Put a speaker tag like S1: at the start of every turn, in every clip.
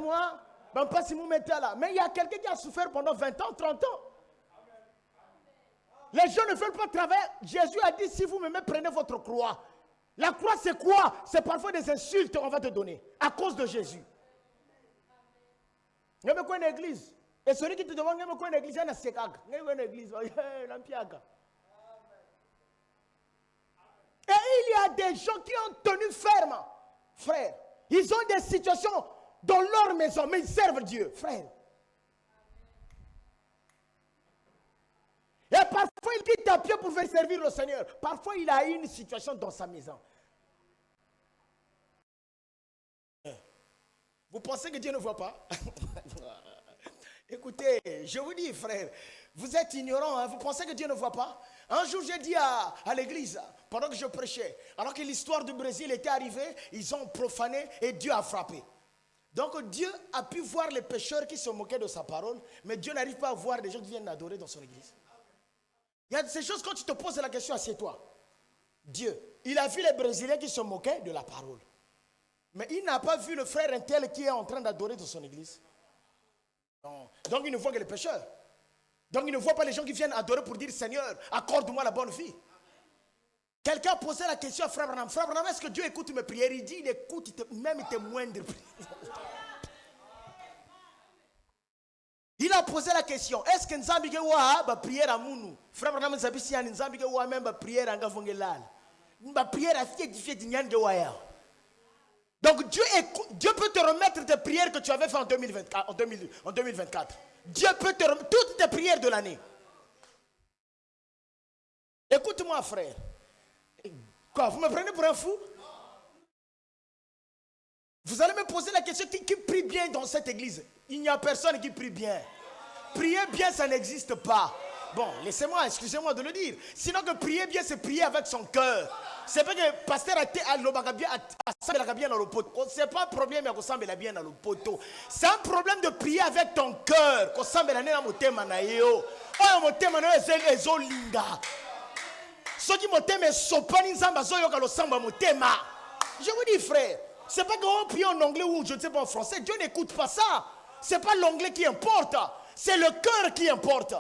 S1: moi, ben pas si vous mettez là. Mais il y a quelqu'un qui a souffert pendant 20 ans, 30 ans. Les gens ne veulent pas travailler. Jésus a dit, si vous m'aimez, prenez votre croix. La croix, c'est quoi? C'est parfois des insultes qu'on va te donner à cause de Jésus. Il y a une église. Et celui qui te demande, il y a une église, il y a une église. Et il y a des gens qui ont tenu ferme, frère. Ils ont des situations dans leur maison, mais ils servent Dieu, frère. Et parfois, il quitte à pied pour faire servir le Seigneur. Parfois, il a une situation dans sa maison. Vous pensez que Dieu ne voit pas? Écoutez, je vous dis, frère, vous êtes ignorants, hein? Vous pensez que Dieu ne voit pas? Un jour, j'ai dit à l'église, pendant que je prêchais, alors que l'histoire du Brésil était arrivée, ils ont profané et Dieu a frappé. Donc Dieu a pu voir les pécheurs qui se moquaient de sa parole, mais Dieu n'arrive pas à voir des gens qui viennent adorer dans son église. Il y a ces choses, quand tu te poses la question, assieds-toi. Dieu, il a vu les Brésiliens qui se moquaient de la parole. Mais il n'a pas vu le frère intel qui est en train d'adorer dans son église. Non. Donc il ne voit que les pécheurs. Donc il ne voit pas les gens qui viennent adorer pour dire, Seigneur, accorde-moi la bonne vie. Quelqu'un a posé la question à Frère Branham. Frère Branham, est-ce que Dieu écoute mes prières? Il dit, il écoute, même il te moindre. Il a posé la question, est-ce que Nzambi ke wa ba prière à mounou? Frère Branham Nzambi si an Nzambi ke wa même ba prière anga fongelal. Ba prière a fié nyan ke wa ya. Donc Dieu peut te remettre tes prières que tu avais fait en 2024. Dieu peut te remettre toutes tes prières de l'année. Écoute-moi, frère. Quoi, vous me prenez pour un fou? Vous allez me poser la question, qui prie bien dans cette église? Il n'y a personne qui prie bien. Prier bien, ça n'existe pas. Bon, laissez-moi, excusez-moi de le dire. Sinon que prier bien, c'est prier avec son cœur. C'est pas que le pasteur a bien dans le poteau. C'est pas un problème mais qu'on semble bien dans le poteau. C'est un problème de prier avec ton cœur. Qu'on semble dans le motema na yo. Oh, motema na yo ezo linga. Ce qui motema sopani nzamba zo yo kalo samba motema. Je vous dis, frère, c'est pas qu'on prie en anglais ou je ne sais pas en français. Dieu n'écoute pas ça. C'est pas l'anglais qui importe. C'est le cœur qui importe.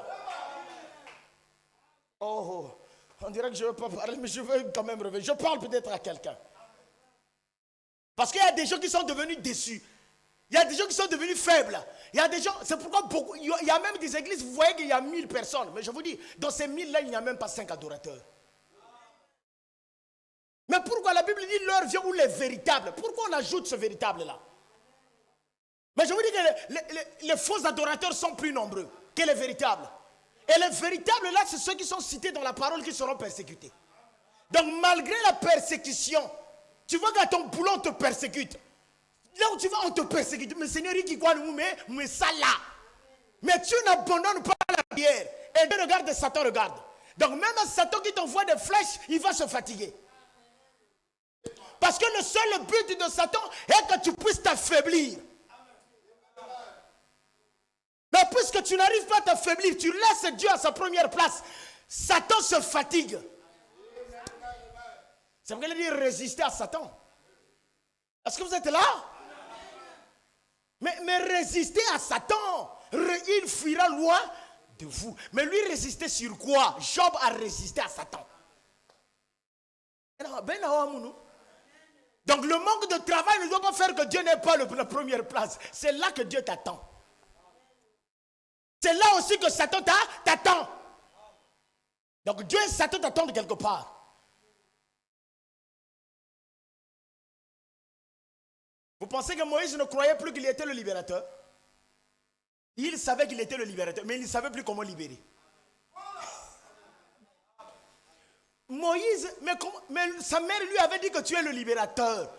S1: Oh, on dirait que je ne veux pas parler, mais je veux quand même revenir. Je parle peut-être à quelqu'un. Parce qu'il y a des gens qui sont devenus déçus. Il y a des gens qui sont devenus faibles. Il y a des gens, c'est pourquoi beaucoup, il y a même des églises, vous voyez qu'il y a 1000 personnes. Mais je vous dis, dans ces 1000-là, il n'y a même pas 5 adorateurs. Mais pourquoi la Bible dit l'heure vient où les véritables? Pourquoi on ajoute ce véritable-là? Mais je vous dis que les faux adorateurs sont plus nombreux que les véritables. Et les véritables là, c'est ceux qui sont cités dans la parole qui seront persécutés. Donc malgré la persécution, tu vois qu'à ton boulot on te persécute. Là où tu vas, on te persécute. Mais Seigneur, qui quoi nous mais ça là. Mais tu n'abandonnes pas la prière. Et Dieu regarde et Satan regarde. Donc même à Satan qui t'envoie des flèches, il va se fatiguer. Parce que le seul but de Satan est que tu puisses t'affaiblir. Mais puisque tu n'arrives pas à t'affaiblir, tu laisses Dieu à sa première place, Satan se fatigue. C'est vrai qu'il dit résister à Satan. Est-ce que vous êtes là? Mais résister à Satan, il fuira loin de vous. Mais lui résister sur quoi? Job a résisté à Satan. Donc le manque de travail ne doit pas faire que Dieu n'ait pas la première place. C'est là que Dieu t'attend. C'est là aussi que Satan t'attend. Donc Dieu et Satan t'attendent quelque part. Vous pensez que Moïse ne croyait plus qu'il était le libérateur? Il savait qu'il était le libérateur, mais il ne savait plus comment libérer. Moïse, mais sa mère lui avait dit que tu es le libérateur.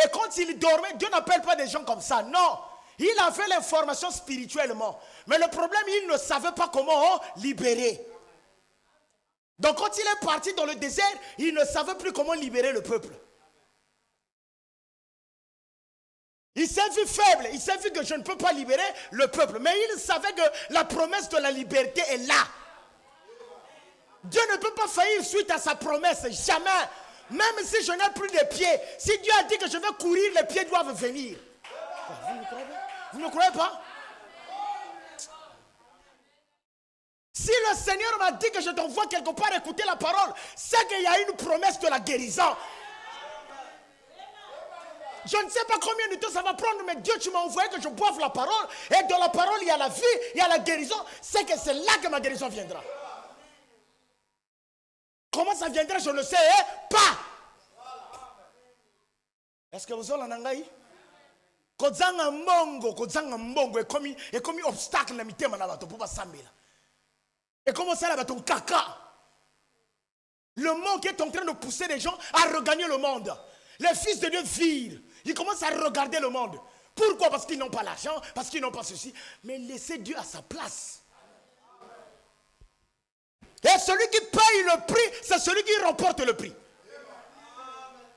S1: Et quand il dormait, Dieu n'appelle pas des gens comme ça, non. Il avait l'information spirituellement. Mais le problème, il ne savait pas comment libérer. Donc quand il est parti dans le désert, il ne savait plus comment libérer le peuple. Il s'est vu faible, il s'est vu que je ne peux pas libérer le peuple. Mais il savait que la promesse de la liberté est là. Dieu ne peut pas faillir suite à sa promesse, jamais. Même si je n'ai plus de pieds, si Dieu a dit que je vais courir, les pieds doivent venir. Vous me croyez? Vous ne croyez pas? Si le Seigneur m'a dit que je t'envoie quelque part écouter la parole, c'est qu'il y a une promesse de la guérison. Je ne sais pas combien de temps ça va prendre, mais Dieu, tu m'as envoyé que je boive la parole. Et dans la parole, il y a la vie, il y a la guérison. C'est que c'est là que ma guérison viendra. Comment ça viendra, je ne sais pas. Est-ce que vous avez l'anangaï? Kozanga mbongo est comme obstacle na mitema na bato pour pas sambela. Et comment ça là ton caca? Le monde qui est en train de pousser les gens à regagner le monde. Les fils de Dieu virent. Ils commencent à regarder le monde. Pourquoi? Parce qu'ils n'ont pas l'argent, parce qu'ils n'ont pas ceci. Mais laissez Dieu à sa place. Et celui qui paye le prix, c'est celui qui remporte le prix.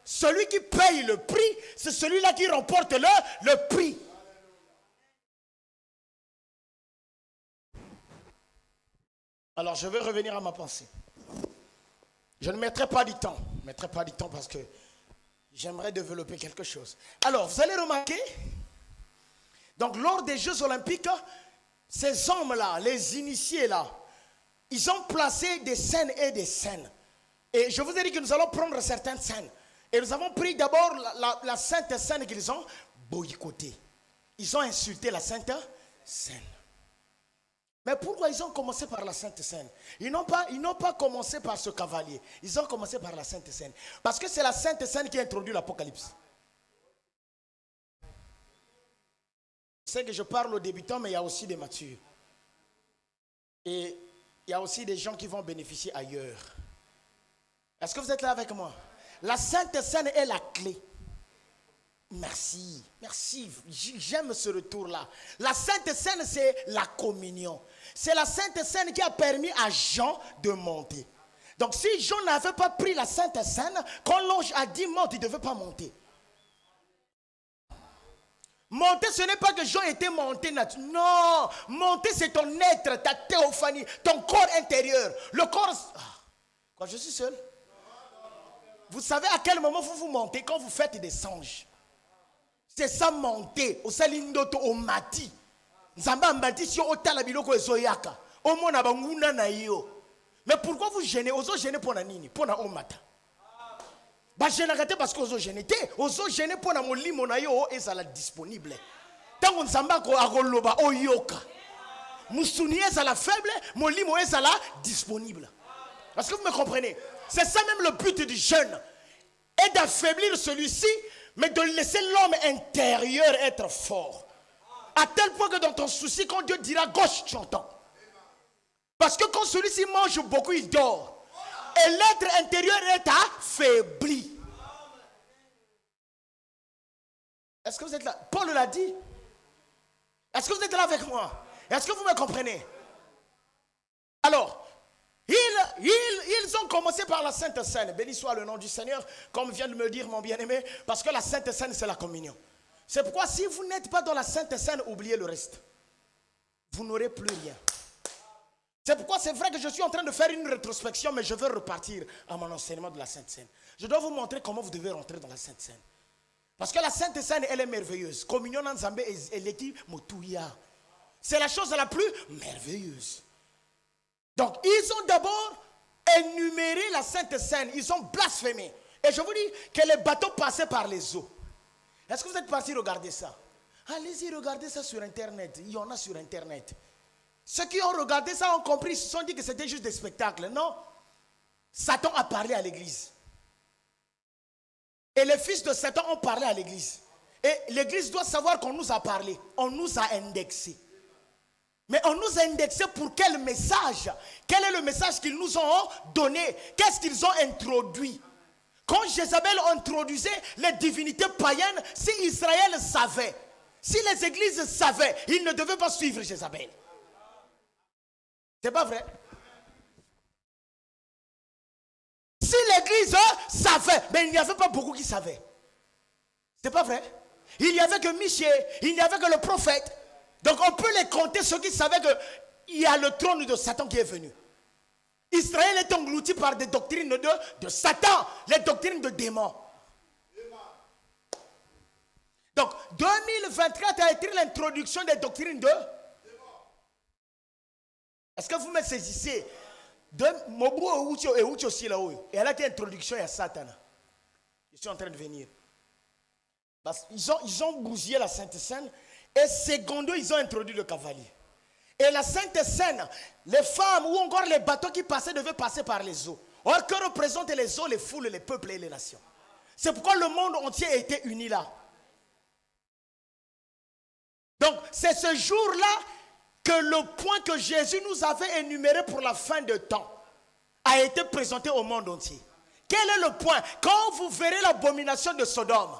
S1: Celui qui paye le prix, c'est celui-là qui remporte le prix. Alors, je vais revenir à ma pensée. Je ne mettrai pas du temps. Je ne mettrai pas du temps parce que j'aimerais développer quelque chose. Alors, vous allez remarquer, donc lors des Jeux Olympiques, ces hommes-là, les initiés là, ils ont placé des scènes et des scènes. Et je vous ai dit que nous allons prendre certaines scènes. Et nous avons pris d'abord la sainte scène qu'ils ont boycottée. Ils ont insulté la sainte scène. Mais pourquoi ils ont commencé par la sainte scène? Ils n'ont pas commencé par ce cavalier. Ils ont commencé par la sainte scène. Parce que c'est la sainte scène qui a introduit l'Apocalypse. Je sais que je parle aux débutants, mais il y a aussi des matures. Et il y a aussi des gens qui vont bénéficier ailleurs. Est-ce que vous êtes là avec moi? La sainte scène est la clé. Merci, merci, j'aime ce retour-là. La Sainte Seine, c'est la communion. C'est la Sainte Seine qui a permis à Jean de monter. Donc si Jean n'avait pas pris la Sainte Seine, quand l'ange a dit monte, il ne devait pas monter. Monter, ce n'est pas que Jean était monté naturellement. Non, monter c'est ton être, ta théophanie, ton corps intérieur. Le corps... Quand je suis seul. Vous savez à quel moment vous montez? Quand vous faites des songes. C'est ça monter. Au salindoto au mati. Nzamba mbati si au talabiloko ezoyaka. Au mona banguna na yo. Mais pourquoi vous gênez? Ozo gêner pour na nini? Pour na omata. Ba gênakate parce que ozo gêner te. Ozo gêner pour na molimo na yo ezala disponible. Tango nzamba ko akoloba oyoka. Musuni ezala faible, molimo ezala disponible. Est-ce que vous me comprenez? C'est ça même le but du jeûne. Et d'affaiblir celui-ci, mais de laisser l'homme intérieur être fort. À tel point que dans ton souci, quand Dieu dira gauche, tu entends. Parce que quand celui-ci mange beaucoup, il dort. Et l'être intérieur est affaibli. Est-ce que vous êtes là? Paul l'a dit. Est-ce que vous êtes là avec moi? Est-ce que vous me comprenez? Alors, ils ont commencé par la Sainte Seine. Béni soit le nom du Seigneur, comme vient de me dire mon bien-aimé, parce que la Sainte Seine, c'est la communion. C'est pourquoi si vous n'êtes pas dans la Sainte Seine, oubliez le reste. Vous n'aurez plus rien. C'est pourquoi c'est vrai que je suis en train de faire une rétrospection, mais je veux repartir à mon enseignement de la Sainte Seine. Je dois vous montrer comment vous devez rentrer dans la Sainte Seine. Parce que la Sainte Seine, elle est merveilleuse. Communion en Zambé et l'équipe Motouya. C'est la chose la plus merveilleuse. Donc, ils ont d'abord énuméré la Sainte Seine. Ils ont blasphémé. Et je vous dis que les bateaux passaient par les eaux. Est-ce que vous êtes partis regarder ça? Allez-y, regardez ça sur Internet. Il y en a sur Internet. Ceux qui ont regardé ça ont compris. Ils se sont dit que c'était juste des spectacles. Non. Satan a parlé à l'église. Et les fils de Satan ont parlé à l'église. Et l'église doit savoir qu'on nous a parlé. On nous a indexés. Mais on nous a indexé pour quel message? Quel est le message qu'ils nous ont donné? Qu'est-ce qu'ils ont introduit? Quand Jézabel introduisait les divinités païennes, si Israël savait, si les églises savaient, ils ne devaient pas suivre Jézabel. C'est pas vrai? Si l'église savait, mais il n'y avait pas beaucoup qui savaient. C'est pas vrai? Il n'y avait que Michée, il n'y avait que le prophète. Donc on peut les compter ceux qui savaient qu'il y a le trône de Satan qui est venu. Israël est englouti par des doctrines de Satan, les doctrines de démons. Donc, 2024 a été l'introduction des doctrines de... Est-ce que vous me saisissez? Et elle a été introduction à Satan. Je suis en train de venir. Parce ils ont bousillé la Sainte Seine. Et secondo, ils ont introduit le cavalier. Et la Sainte Seine, les femmes ou encore les bateaux qui passaient devaient passer par les eaux. Or, que représentent les eaux, les foules, les peuples et les nations? C'est pourquoi le monde entier a été uni là. Donc, c'est ce jour-là que le point que Jésus nous avait énuméré pour la fin de temps a été présenté au monde entier. Quel est le point? Quand vous verrez l'abomination de Sodome.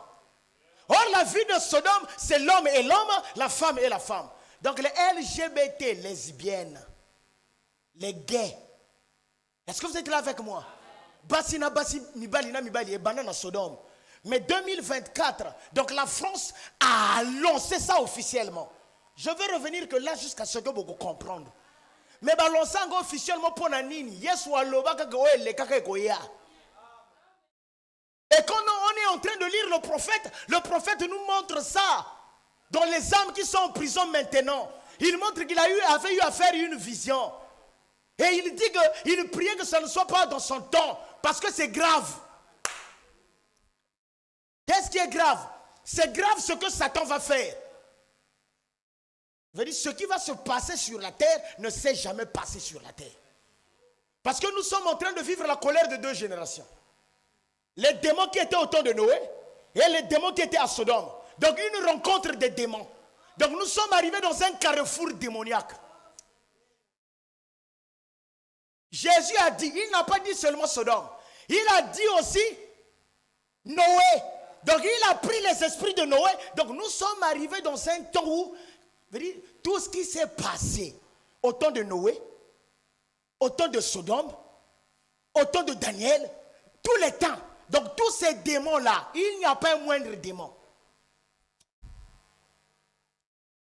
S1: Or, la vie de Sodome, c'est l'homme et l'homme, la femme et la femme. Donc, les LGBT, lesbiennes, les gays. Est-ce que vous êtes là avec moi? Basina, basi, mibalina, mibali, et banana Sodome. Mais 2024, donc la France a lancé ça officiellement. Je veux revenir que là jusqu'à ce que vous compreniez. Mais lancer officiellement pour Nanini, yes ou aloba kakaoe le kakakoya. Et quand on est en train de lire le prophète nous montre ça. Dans les âmes qui sont en prison maintenant, il montre qu'il avait eu à faire une vision. Et il dit qu'il priait que ça ne soit pas dans son temps, parce que c'est grave. Qu'est-ce qui est grave? C'est grave ce que Satan va faire. Je veux dire, ce qui va se passer sur la terre ne s'est jamais passé sur la terre. Parce que nous sommes en train de vivre la colère de deux générations. Les démons qui étaient au temps de Noé et les démons qui étaient à Sodome. Donc une rencontre des démons. Donc nous sommes arrivés dans un carrefour démoniaque. Jésus a dit, il n'a pas dit seulement Sodome. Il a dit aussi Noé. Donc il a pris les esprits de Noé. Donc nous sommes arrivés dans un temps où tout ce qui s'est passé au temps de Noé, au temps de Sodome, au temps de Daniel, tous les temps. Donc tous ces démons-là, il n'y a pas un moindre démon.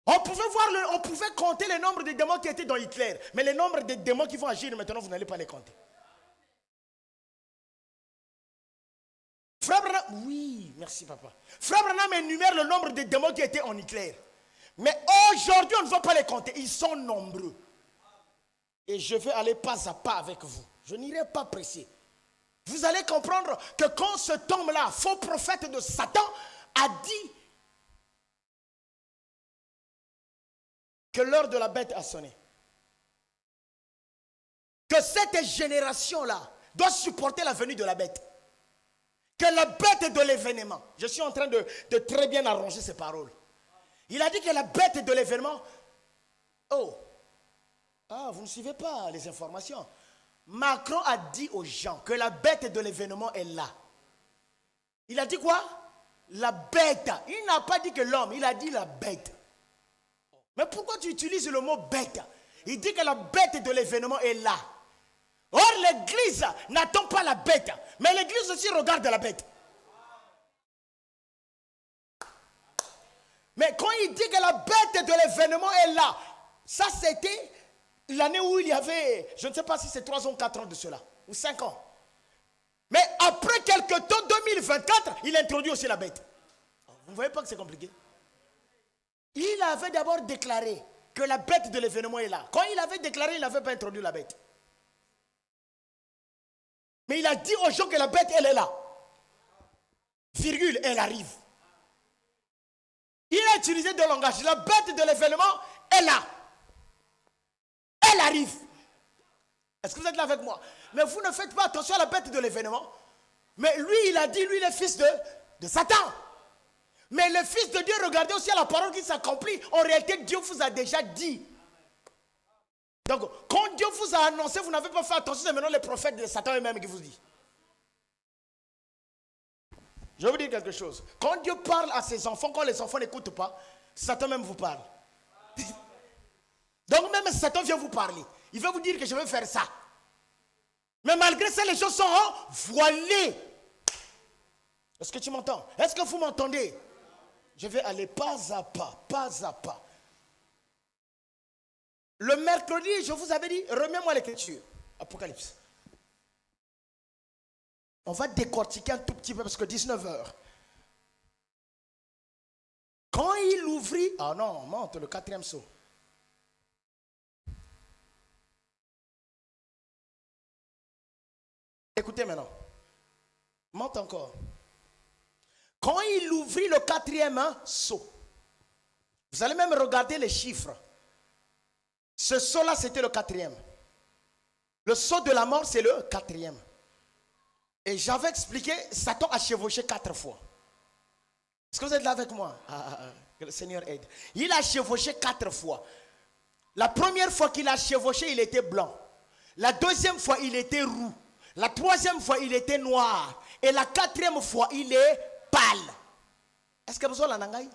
S1: On pouvait compter le nombre de démons qui étaient dans Hitler. Mais le nombre de démons qui vont agir maintenant, vous n'allez pas les compter. Frère Branham, oui, merci papa. Frère Branham énumère le nombre de démons qui étaient en Hitler. Mais aujourd'hui, on ne va pas les compter. Ils sont nombreux. Et je vais aller pas à pas avec vous. Je n'irai pas pressé. Vous allez comprendre que quand ce homme-là, faux prophète de Satan, a dit que l'heure de la bête a sonné. Que cette génération-là doit supporter la venue de la bête. Que la bête est de l'événement. Je suis en train de très bien arranger ces paroles. Il a dit que la bête est de l'événement. Oh, vous ne suivez pas les informations. Macron a dit aux gens que la bête de l'événement est là. Il a dit quoi? La bête. Il n'a pas dit que l'homme, il a dit la bête. Mais pourquoi tu utilises le mot bête? Il dit que la bête de l'événement est là. Or, l'église n'attend pas la bête. Mais l'église aussi regarde la bête. Mais quand il dit que la bête de l'événement est là, ça c'était l'année où il y avait, je ne sais pas si c'est 3 ans ou 4 ans de cela, ou 5 ans. Mais après quelques temps, 2024, il introduit aussi la bête. Vous ne voyez pas que c'est compliqué? Il avait d'abord déclaré que la bête de l'événement est là. Quand il avait déclaré, il n'avait pas introduit la bête. Mais il a dit aux gens que la bête, elle est là. Virgule, elle arrive. Il a utilisé de langage. La bête de l'événement est là. Elle arrive. Est-ce que vous êtes là avec moi? Mais vous ne faites pas attention à la bête de l'événement. Mais lui, il a dit, lui, il est fils de Satan. Mais le Fils de Dieu, regardez aussi à la parole qui s'accomplit. En réalité, Dieu vous a déjà dit. Donc, quand Dieu vous a annoncé, vous n'avez pas fait attention, c'est maintenant les prophètes de Satan eux-mêmes qui vous disent. Je vais vous dire quelque chose. Quand Dieu parle à ses enfants, quand les enfants n'écoutent pas, Satan même vous parle. Donc même Satan vient vous parler. Il veut vous dire que je vais faire ça. Mais malgré ça, les choses sont voilées. Est-ce que tu m'entends? Est-ce que vous m'entendez? Je vais aller pas à pas, pas à pas. Le mercredi, je vous avais dit, remets-moi l'écriture. Apocalypse. On va décortiquer un tout petit peu parce que 19h. Quand il ouvrit, ah non, monte le quatrième sceau. Écoutez maintenant. Monte encore. Quand il ouvrit le quatrième sceau, vous allez même regarder les chiffres. Ce sceau-là, c'était le quatrième. Le sceau de la mort, c'est le quatrième. Et j'avais expliqué, Satan a chevauché 4 fois. Est-ce que vous êtes là avec moi? Que le Seigneur aide. Il a chevauché 4 fois. La première fois qu'il a chevauché, il était blanc. La deuxième fois, il était roux. La troisième fois, il était noir. Et la quatrième fois, il est pâle. Est-ce que vous avez la nangaï?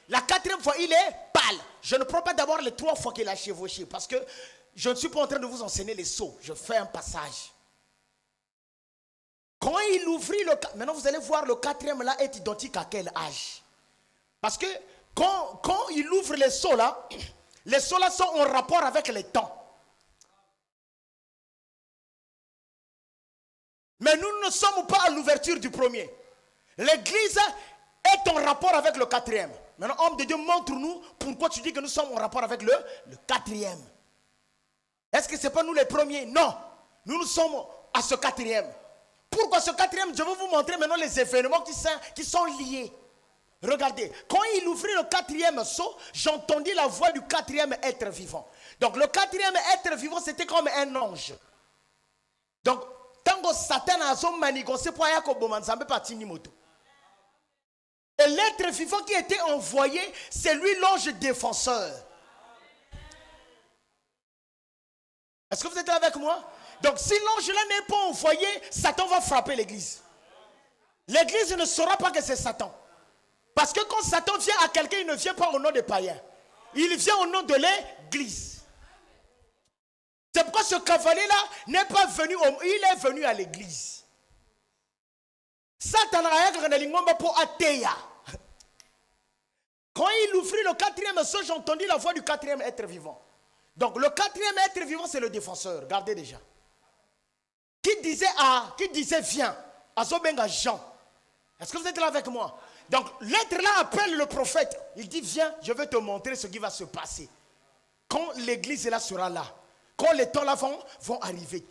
S1: La quatrième fois, il est pâle. Je ne prends pas d'abord les 3 fois qu'il a chevauché. Parce que je ne suis pas en train de vous enseigner les sceaux. Je fais un passage. Quand il ouvrit le... Maintenant, vous allez voir, le quatrième là est identique à quel âge? Parce que quand il ouvre les sceaux là sont en rapport avec les temps. Mais nous ne sommes pas à l'ouverture du premier. L'église est en rapport avec le quatrième. Maintenant, homme de Dieu, montre-nous pourquoi tu dis que nous sommes en rapport avec le quatrième. Est-ce que ce n'est pas nous les premiers? Non. Nous sommes à ce quatrième. Pourquoi ce quatrième? Je vais vous montrer maintenant les événements qui sont liés. Regardez, quand il ouvrit le quatrième sceau, j'entendis la voix du quatrième être vivant. Donc le quatrième être vivant, c'était comme un ange. Donc, tant que Satan a son manigance pour aller à partir de moto. Et l'être vivant qui était envoyé, c'est lui l'ange défenseur. Est-ce que vous êtes là avec moi? Donc si l'ange-là n'est pas envoyé, Satan va frapper l'église. L'église ne saura pas que c'est Satan. Parce que quand Satan vient à quelqu'un, il ne vient pas au nom des païens. Il vient au nom de l'église. C'est pourquoi ce cavalier-là n'est pas venu, il est venu à l'église. Satan a pour Ateya. Quand il ouvrit le quatrième sceau, j'ai entendu la voix du quatrième être vivant. Donc le quatrième être vivant, c'est le défenseur. Regardez déjà. Qui disait viens. Azobenga Jean. Est-ce que vous êtes là avec moi? Donc l'être là appelle le prophète. Il dit viens, je vais te montrer ce qui va se passer. Quand l'église là sera là. Quand les temps là vont arriver.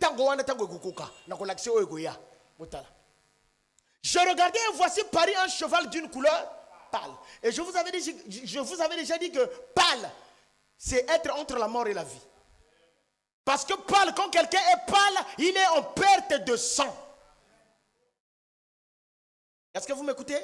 S1: Je regardais et voici Paris un cheval d'une couleur pâle. Et je vous avais déjà dit que pâle, c'est être entre la mort et la vie. Parce que pâle, quand quelqu'un est pâle, il est en perte de sang. Est-ce que vous m'écoutez?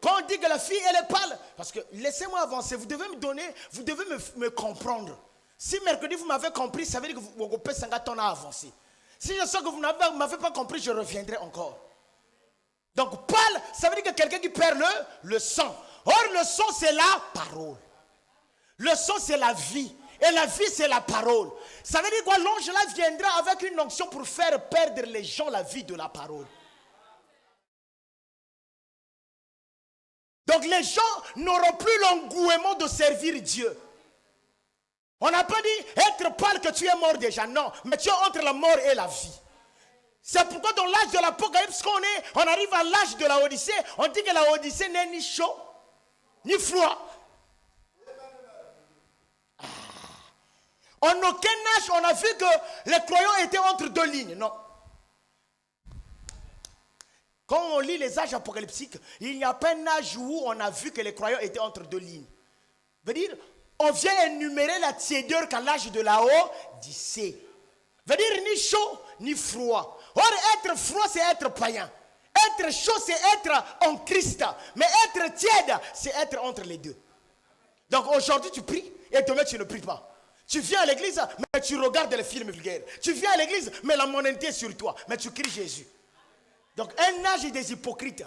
S1: Quand on dit que la fille, elle est pâle, parce que laissez-moi avancer, vous devez me donner, vous devez me comprendre. Si mercredi vous m'avez compris, ça veut dire que vous pouvez avancer. Si je sens que vous ne m'avez pas compris, je reviendrai encore. Donc pâle, ça veut dire que quelqu'un qui perd le sang. Or le sang c'est la parole. Le sang c'est la vie. Et la vie c'est la parole. Ça veut dire quoi? L'ange là viendra avec une onction pour faire perdre les gens la vie de la parole. Donc les gens n'auront plus l'engouement de servir Dieu. On n'a pas dit être pâle que tu es mort déjà. Non, mais tu es entre la mort et la vie. C'est pourquoi dans l'âge de l'Apocalypse on arrive à l'âge de la Odyssée. On dit que la Odyssée n'est ni chaud, ni froid. En aucun âge, on a vu que les croyants étaient entre deux lignes. Non. Quand on lit les âges apocalyptiques, il n'y a pas un âge où on a vu que les croyants étaient entre deux lignes. Veut dire, on vient énumérer la tiédeur qu'à l'âge de la Odyssée. Veut dire ni chaud, ni froid. Or, être froid, c'est être païen. Être chaud, c'est être en Christ. Mais être tiède, c'est être entre les deux. Donc aujourd'hui, tu pries et demain, tu ne pries pas. Tu viens à l'église, mais tu regardes les films vulgaires. Tu viens à l'église, mais la monnaie est sur toi. Mais tu cries Jésus. Donc un âge des hypocrites.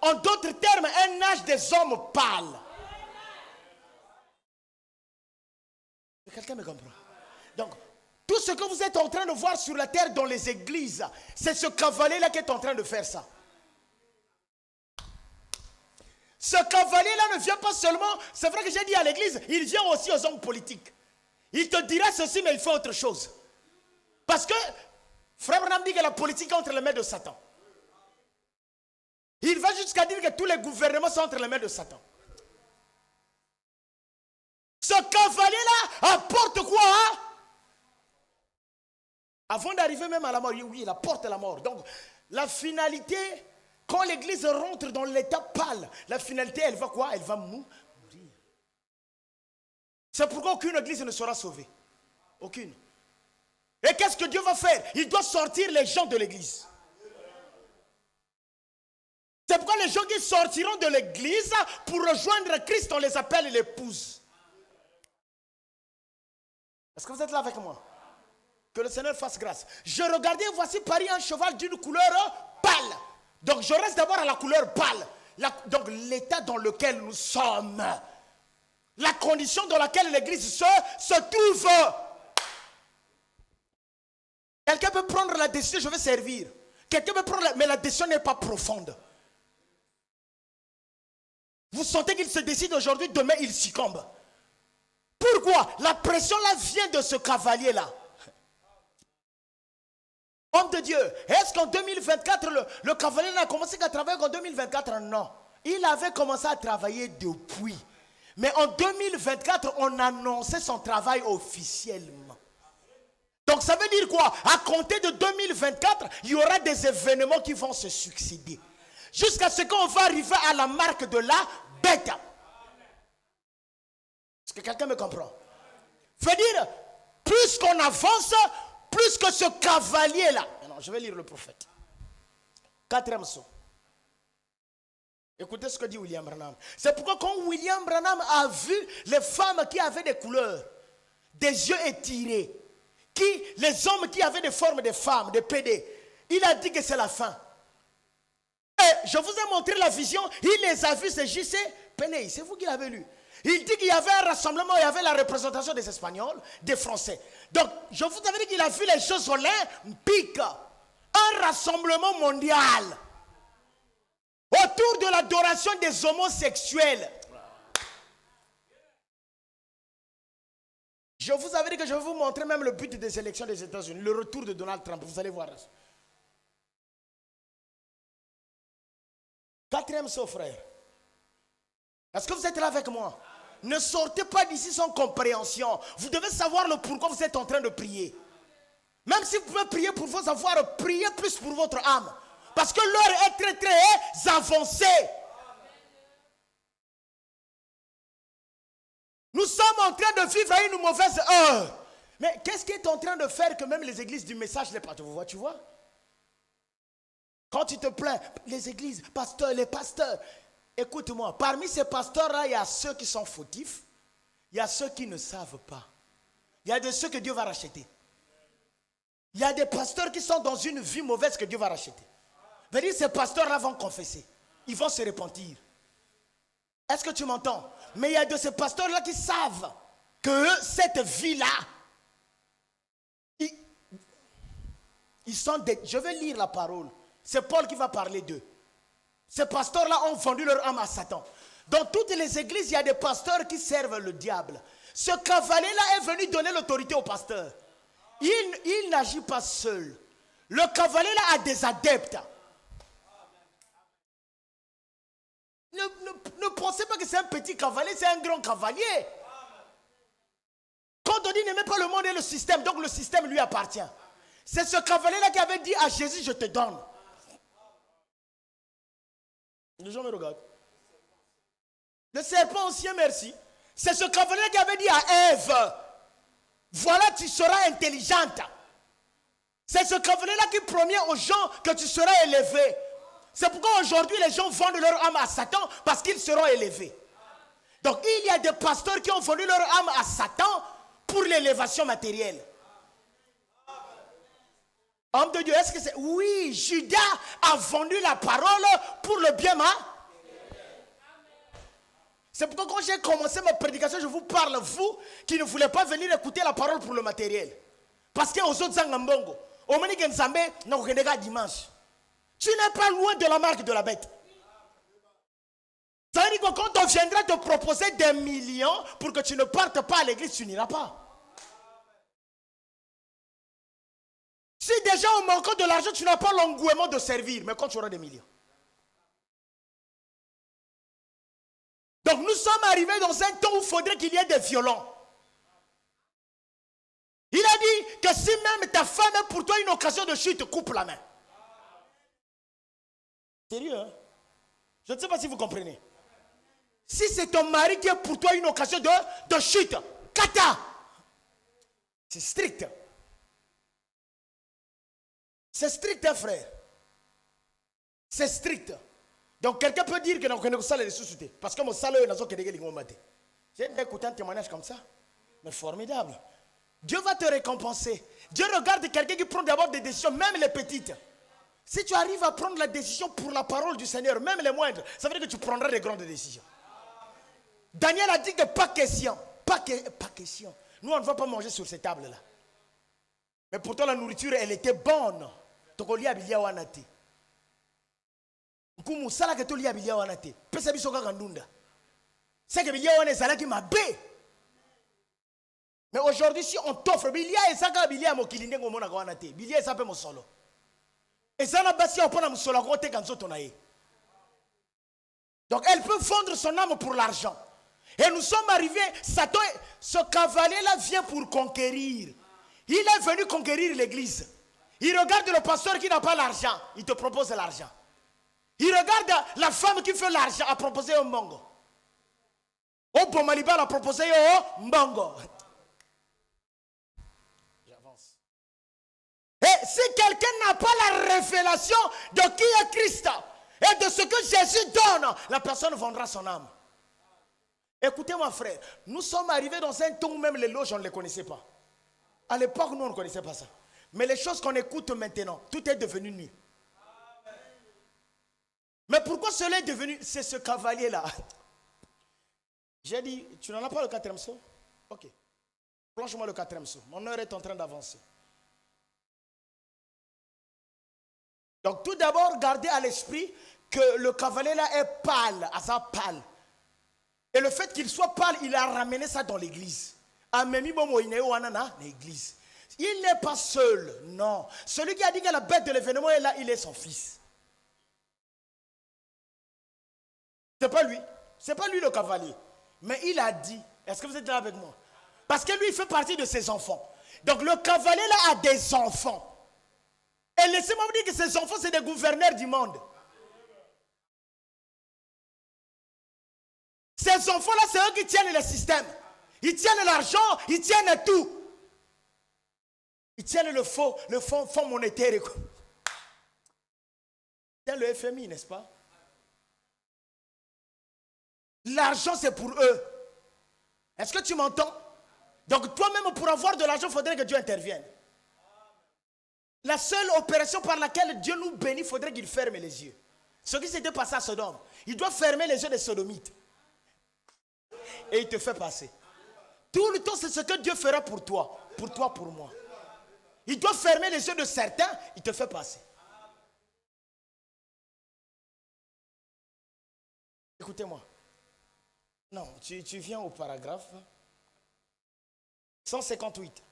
S1: En d'autres termes, un âge des hommes pâles. Quelqu'un me comprend? Donc, tout ce que vous êtes en train de voir sur la terre dans les églises, c'est ce cavalier-là qui est en train de faire ça. Ce cavalier-là ne vient pas seulement, c'est vrai que j'ai dit à l'église, il vient aussi aux hommes politiques. Il te dira ceci, mais il fait autre chose. Parce que, frère Branham dit que la politique est entre les mains de Satan. Il va jusqu'à dire que tous les gouvernements sont entre les mains de Satan. Ce cavalier-là apporte quoi, hein? Avant d'arriver même à la mort, oui, il apporte la mort. Donc, la finalité, quand l'église rentre dans l'état pâle, la finalité, elle va quoi? Elle va mourir. C'est pourquoi aucune église ne sera sauvée. Aucune. Et qu'est-ce que Dieu va faire? Il doit sortir les gens de l'église. C'est pourquoi les gens qui sortiront de l'église pour rejoindre Christ, on les appelle l'épouse. Est-ce que vous êtes là avec moi? Que le Seigneur fasse grâce. Je regardais, voici Paris, un cheval d'une couleur pâle. Donc je reste d'abord à la couleur pâle. Donc l'état dans lequel nous sommes. La condition dans laquelle l'église se trouve. Quelqu'un peut prendre la décision, je vais servir. Quelqu'un peut prendre mais la décision n'est pas profonde. Vous sentez qu'il se décide aujourd'hui, demain il succombe. Pourquoi? La pression là vient de ce cavalier là. Homme de Dieu, est-ce qu'en 2024, le cavalier n'a commencé qu'à travailler qu'en 2024? Non. Il avait commencé à travailler depuis. Mais en 2024, on annonçait son travail officiellement. Donc ça veut dire quoi? À compter de 2024, il y aura des événements qui vont se succéder. Jusqu'à ce qu'on va arriver à la marque de la bête. Est-ce que quelqu'un me comprend? Veut dire, plus qu'on avance, plus que ce cavalier-là. Non, je vais lire le prophète. 4e saut. Écoutez ce que dit William Branham. C'est pourquoi quand William Branham a vu les femmes qui avaient des couleurs, des yeux étirés, les hommes qui avaient des formes de femmes, de PD, il a dit que c'est la fin. Et je vous ai montré la vision, il les a vus, c'est JC Peney, c'est vous qui l'avez lu. Il dit qu'il y avait un rassemblement, il y avait la représentation des Espagnols, des Français. Donc, je vous avais dit qu'il a vu les Jeux olympiques. Un rassemblement mondial. Autour de l'adoration des homosexuels. Je vous avais dit que je vais vous montrer même le but des élections des États-Unis. Le retour de Donald Trump, vous allez voir. 4e saut, frère. Est-ce que vous êtes là avec moi? Ne sortez pas d'ici sans compréhension. Vous devez savoir le pourquoi vous êtes en train de prier. Même si vous pouvez prier pour vos avoirs, priez plus pour votre âme. Parce que l'heure est très très avancée. Nous sommes en train de vivre à une mauvaise heure. Mais qu'est-ce qui est en train de faire que même les églises du message les partent? Tu vois? Quand tu te plains, les églises, pasteurs, les pasteurs. Écoute-moi, parmi ces pasteurs-là, il y a ceux qui sont fautifs. Il y a ceux qui ne savent pas. Il y a de ceux que Dieu va racheter. Il y a des pasteurs qui sont dans une vie mauvaise que Dieu va racheter. Veut dire, ces pasteurs-là vont confesser. Ils vont se repentir. Est-ce que tu m'entends? Mais il y a de ces pasteurs-là qui savent que cette vie-là, ils sont des... Je vais lire la parole. C'est Paul qui va parler d'eux. Ces pasteurs-là ont vendu leur âme à Satan. Dans toutes les églises, il y a des pasteurs qui servent le diable. Ce cavalier-là est venu donner l'autorité au pasteur. Il n'agit pas seul. Le cavalier-là a des adeptes. Ne pensez pas que c'est un petit cavalier, c'est un grand cavalier. Quand on dit n'aimez pas le monde et le système, donc le système lui appartient. C'est ce cavalier-là qui avait dit à Jésus, je te donne. Les gens me regardent. Le serpent aussi, merci. C'est ce cavalier qui avait dit à Ève, voilà, tu seras intelligente. C'est ce cavalier-là qui promet aux gens que tu seras élevé. C'est pourquoi aujourd'hui les gens vendent leur âme à Satan parce qu'ils seront élevés. Donc il y a des pasteurs qui ont vendu leur âme à Satan pour l'élévation matérielle. Homme de Dieu, est-ce que c'est... Oui, Judas a vendu la parole pour le bien, C'est pourquoi quand j'ai commencé ma prédication, je vous parle, vous qui ne voulez pas venir écouter la parole pour le matériel. Parce que aux autres Zangambongo, au Mani Genzambe, non, dimanche. Tu n'es pas loin de la marque de la bête. Ça veut dire que quand on viendra te proposer des millions pour que tu ne partes pas à l'église, tu n'iras pas. Si déjà en manquant de l'argent, tu n'as pas l'engouement de servir, mais quand tu auras des millions. Donc nous sommes arrivés dans un temps où il faudrait qu'il y ait des violons. Il a dit que si même ta femme est pour toi une occasion de chute, coupe la main. Sérieux, hein? Je ne sais pas si vous comprenez. Si c'est ton mari qui est pour toi une occasion de chute, kata. C'est strict. C'est strict, hein, frère. C'est strict. Donc quelqu'un peut dire que nous connaissons ça les ressources. Parce que mon salaire n'a pas été. J'ai écouté un témoignage comme ça. Mais formidable. Dieu va te récompenser. Dieu regarde quelqu'un qui prend d'abord des décisions, même les petites. Si tu arrives à prendre la décision pour la parole du Seigneur, même les moindres, ça veut dire que tu prendras des grandes décisions. Daniel a dit que pas question. Pas question. Nous, on ne va pas manger sur ces tables-là. Mais pourtant, la nourriture, elle était bonne. Tokoli abilia wanate. Nkumu sala ke toli abilia wanate. Pesa biso kaka ndunda. C'est que bilia wana ezala ki mabe. Mais aujourd'hui, si on t'offre, bilia ezaka bilia mokili ndengo mona wanate. Bilia esape mosolo. Ezana basi opona mosolo ko te kanzo tonaye. Donc elle peut vendre son âme pour l'argent. Et nous sommes arrivés, Satan, ce cavalier-là vient pour conquérir. Il est venu conquérir l'église. Il regarde le pasteur qui n'a pas l'argent, il te propose l'argent. Il regarde la femme qui fait l'argent, a proposé un mbongo. Au Bomaliba, a proposé un mbongo. J'avance. Et si quelqu'un n'a pas la révélation de qui est Christ et de ce que Jésus donne, la personne vendra son âme. Écoutez-moi, frère, nous sommes arrivés dans un temps où même les loges, on ne les connaissait pas. À l'époque, nous, on ne connaissait pas ça. Mais les choses qu'on écoute maintenant, tout est devenu nu. Mais pourquoi cela est devenu? C'est ce cavalier-là. J'ai dit, tu n'en as pas le quatrième saut? Ok. Planche-moi le quatrième saut. Mon heure est en train d'avancer. Donc, tout d'abord, gardez à l'esprit que le cavalier-là est pâle, à sa pâle. Et le fait qu'il soit pâle, il a ramené ça dans l'église. L'église. Il n'est pas seul, non. Celui qui a dit que la bête de l'événement est là, il est son fils. C'est pas lui. C'est pas lui le cavalier. Mais il a dit, est-ce que vous êtes là avec moi? Parce que lui, il fait partie de ses enfants. Donc le cavalier là a des enfants. Et laissez-moi vous dire que ces enfants, c'est des gouverneurs du monde. Ces enfants-là, c'est eux qui tiennent le système. Ils tiennent l'argent, ils tiennent tout. Ils tiennent le fonds monétaire. Ils tiennent le FMI, n'est-ce pas? L'argent, c'est pour eux. Est-ce que tu m'entends? Donc toi-même, pour avoir de l'argent, il faudrait que Dieu intervienne. La seule opération par laquelle Dieu nous bénit, il faudrait qu'il ferme les yeux. Ce qui s'était passé à Sodome, il doit fermer les yeux des sodomites. Et il te fait passer. Tout le temps, c'est ce que Dieu fera pour toi, pour moi. Il doit fermer les yeux de certains, il te fait passer. Écoutez-moi. Non, tu viens au paragraphe 158.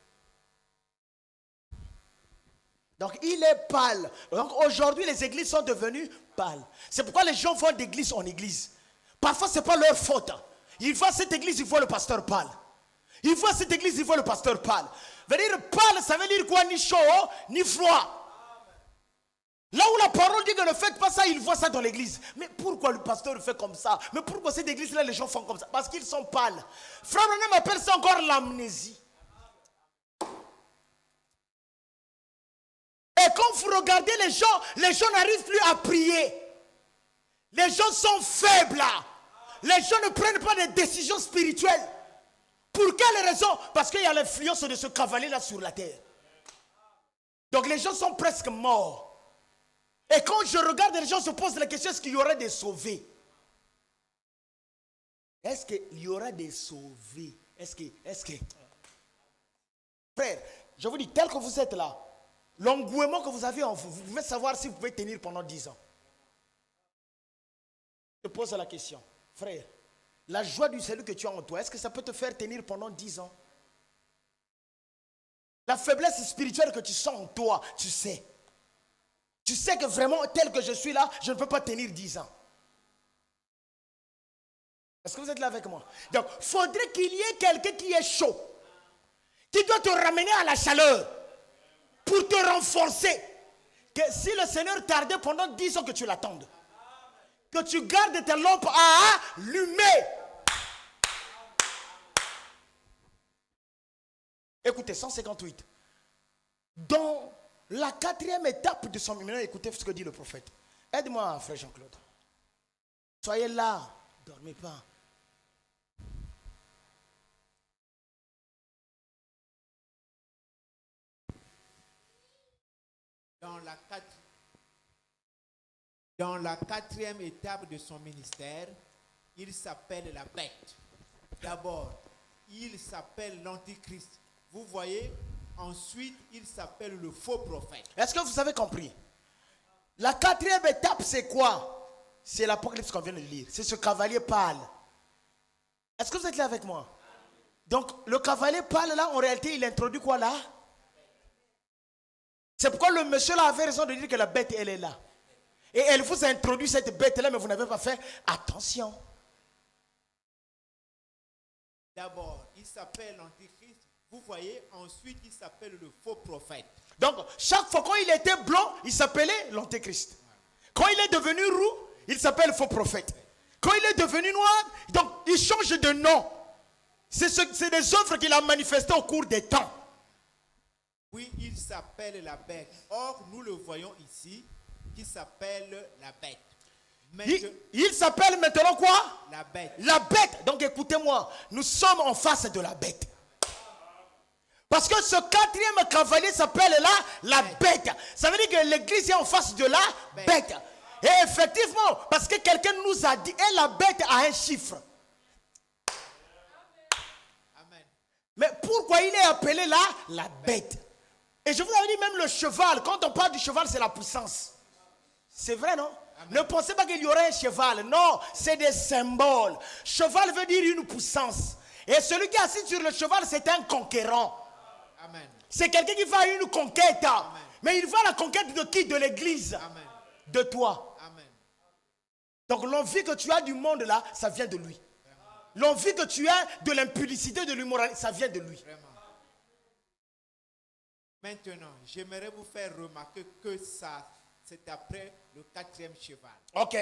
S1: Donc il est pâle. Donc aujourd'hui, les églises sont devenues pâles. C'est pourquoi les gens vont d'église en église. Parfois, ce n'est pas leur faute. Ils voient cette église, ils voient le pasteur pâle. Ils voient cette église, ils voient le pasteur pâle. Veut dire pâle, ça veut dire quoi? Ni chaud, ni froid. Là où la parole dit que ne faites pas ça, ils voient ça dans l'église. Mais pourquoi le pasteur fait comme ça? Mais pourquoi cette église-là, les gens font comme ça? Parce qu'ils sont pâles. Frère René m'appelle ça encore l'amnésie. Et quand vous regardez les gens n'arrivent plus à prier. Les gens sont faibles. Les gens ne prennent pas de décisions spirituelles. Pour quelle raison? Parce qu'il y a l'influence de ce cavalier-là sur la terre. Donc les gens sont presque morts. Et quand je regarde, les gens se posent la question, est-ce qu'il y aura des sauvés? Est-ce qu'il y aura des sauvés? Est-ce que... Frère, je vous dis, tel que vous êtes là, l'engouement que vous avez en vous, vous pouvez savoir si vous pouvez tenir pendant 10 ans. Je pose la question. Frère, la joie du salut que tu as en toi, est-ce que ça peut te faire tenir pendant 10 ans? La faiblesse spirituelle que tu sens en toi, tu sais. Tu sais que vraiment, tel que je suis là, je ne peux pas tenir 10 ans. Est-ce que vous êtes là avec moi? Donc, il faudrait qu'il y ait quelqu'un qui est chaud, qui doit te ramener à la chaleur pour te renforcer. Que si le Seigneur tardait pendant 10 ans que tu l'attendes, que tu gardes tes lampes à allumer. Écoutez, 158. Dans la 4e étape de son ministère, écoutez ce que dit le prophète. Aide-moi, frère Jean-Claude. Soyez là, ne dormez pas.
S2: Dans la 4e étape de son ministère, il s'appelle la bête. D'abord, il s'appelle l'antichrist. Vous voyez, ensuite, il s'appelle le faux prophète.
S1: Est-ce que vous avez compris? La 4e étape, c'est quoi? C'est l'Apocalypse qu'on vient de lire. C'est ce cavalier pâle. Est-ce que vous êtes là avec moi? Donc, le cavalier pâle, là, en réalité, il introduit quoi là? C'est pourquoi le monsieur là avait raison de dire que la bête, elle est là. Et elle vous a introduit cette bête-là, mais vous n'avez pas fait attention.
S2: D'abord, il s'appelle l'antichrist. Vous voyez, ensuite, il s'appelle le faux prophète.
S1: Donc, chaque fois quand il était blanc, il s'appelait l'antéchrist. Quand il est devenu roux, il s'appelle faux prophète. Quand il est devenu noir, donc il change de nom. C'est des œuvres qu'il a manifestées au cours des temps.
S2: Oui, il s'appelle la bête. Or, nous le voyons ici, qui s'appelle la bête.
S1: Il s'appelle maintenant quoi?
S2: La bête.
S1: La bête. Donc écoutez-moi, nous sommes en face de la bête. Parce que ce 4e cavalier s'appelle là la bête. Ça veut dire que l'église est en face de la bête. Et effectivement, parce que quelqu'un nous a dit, et la bête a un chiffre.
S2: Amen.
S1: Mais pourquoi il est appelé là la bête? Et je vous avais dit même le cheval, quand on parle du cheval, c'est la puissance. C'est vrai, non? Amen. Ne pensez pas qu'il y aurait un cheval. Non, c'est des symboles. Cheval veut dire une puissance. Et celui qui est assis sur le cheval, c'est un conquérant.
S2: Amen.
S1: C'est quelqu'un qui va à une conquête.
S2: Amen.
S1: Mais il va à la conquête de qui? De l'église.
S2: Amen.
S1: De toi.
S2: Amen.
S1: Donc l'envie que tu as du monde là, ça vient de lui. L'envie que tu as de l'impudicité, de l'immoralité, ça vient de lui.
S2: Vraiment. Maintenant, j'aimerais vous faire remarquer que ça, c'est après le 4e cheval.
S1: Ok.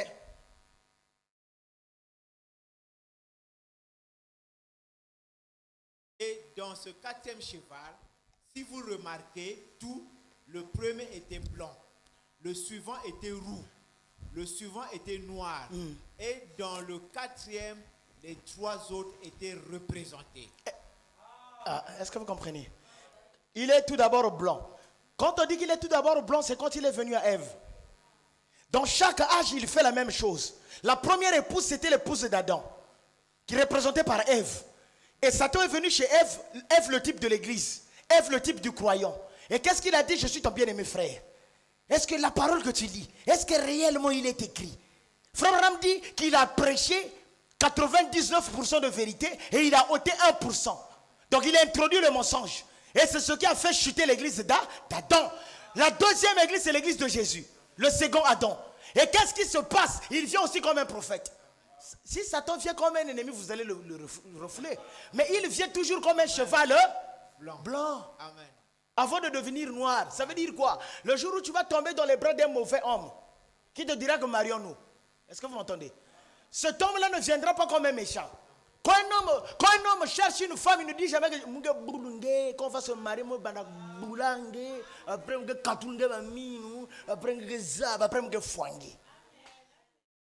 S2: Et dans ce 4e cheval, si vous remarquez, tout, le premier était blanc, le suivant était roux, le suivant était noir. Et dans le 4e, les 3 autres étaient représentés.
S1: Est-ce que vous comprenez? Il est tout d'abord blanc. Quand on dit qu'il est tout d'abord blanc, c'est quand il est venu à Ève. Dans chaque âge, il fait la même chose. La première épouse, c'était l'épouse d'Adam, qui est représentée par Ève. Et Satan est venu chez Ève, Ève le type de l'église, Ève le type du croyant. Et qu'est-ce qu'il a dit? Je suis ton bien-aimé frère. Est-ce que la parole que tu lis, est-ce que réellement il est écrit? Frère Abraham dit qu'il a prêché 99% de vérité et il a ôté 1%. Donc il a introduit le mensonge. Et c'est ce qui a fait chuter l'église d'Adam. La deuxième église, c'est l'église de Jésus. Le second Adam. Et qu'est-ce qui se passe? Il vient aussi comme un prophète. Si Satan vient comme un ennemi, vous allez le refouler. Mais il vient toujours comme un cheval blanc.
S2: Amen.
S1: Avant de devenir noir. Ça veut dire quoi? Le jour où tu vas tomber dans les bras d'un mauvais homme, qui te dira que marions-nous. Est-ce que vous m'entendez? Cet homme-là ne viendra pas comme un méchant. Quand un homme cherche une femme, il ne dit jamais qu'on va se marier, après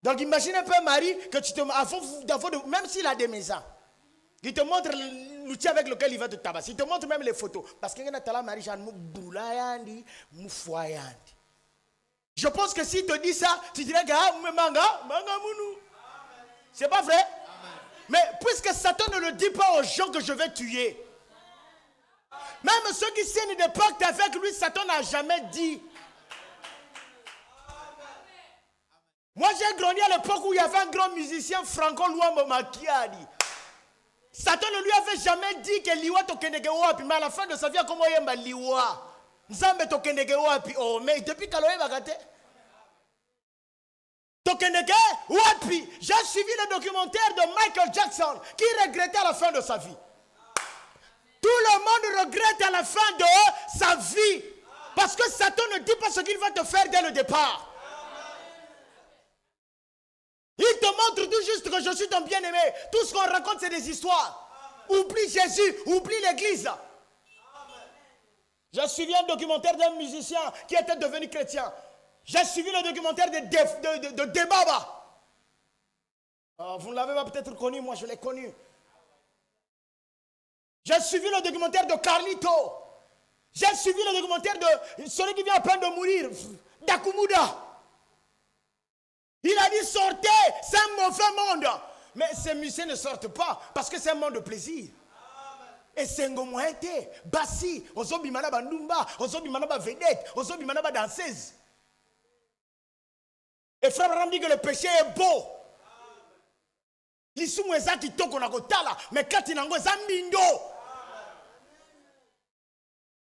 S1: donc imagine un peu un mari que tu te même s'il a des maisons, il te montre l'outil avec lequel il va te tabasser, il te montre même les photos. Parce que je pense que s'il te dit ça, tu dirais que c'est pas vrai? Mais puisque Satan ne le dit pas aux gens que je vais tuer, même ceux qui signent des pactes avec lui, Satan n'a jamais dit. Moi j'ai grandi à l'époque où il y avait un grand musicien Franco Luambo Makiadi. Satan ne lui avait jamais dit que liwa tokendeke wapi, mais à la fin de sa vie comment yemba liwa. Nzambe tokendeke wapi. Oh mais depuis kaloye bagate. Tokeneke, Wapi. J'ai suivi le documentaire de Michael Jackson qui regrettait à la fin de sa vie. Tout le monde regrette à la fin de sa vie. Parce que Satan ne dit pas ce qu'il va te faire dès le départ. Il te montre tout juste que je suis ton bien-aimé. Tout ce qu'on raconte, c'est des histoires. Oublie Jésus, oublie l'église. J'ai suivi un documentaire d'un musicien qui était devenu chrétien. J'ai suivi le documentaire de Debaba. Vous ne l'avez pas peut-être connu, moi je l'ai connu. J'ai suivi le documentaire de Carlito. J'ai suivi le documentaire de celui qui vient à peine de mourir, Dakumuda. Il a dit sortez, c'est un mauvais monde. Mais ces musiciens ne sortent pas parce que c'est un monde de plaisir. Et c'est un moïté, Bassi, Ozobi Manaba Ndumba, Ozobi Manaba Vedette, Ozobi Manaba danseuse. Et frère Abraham dit que le péché est beau. L'issue est qui toque on a gotala, mais quand il en a mindo.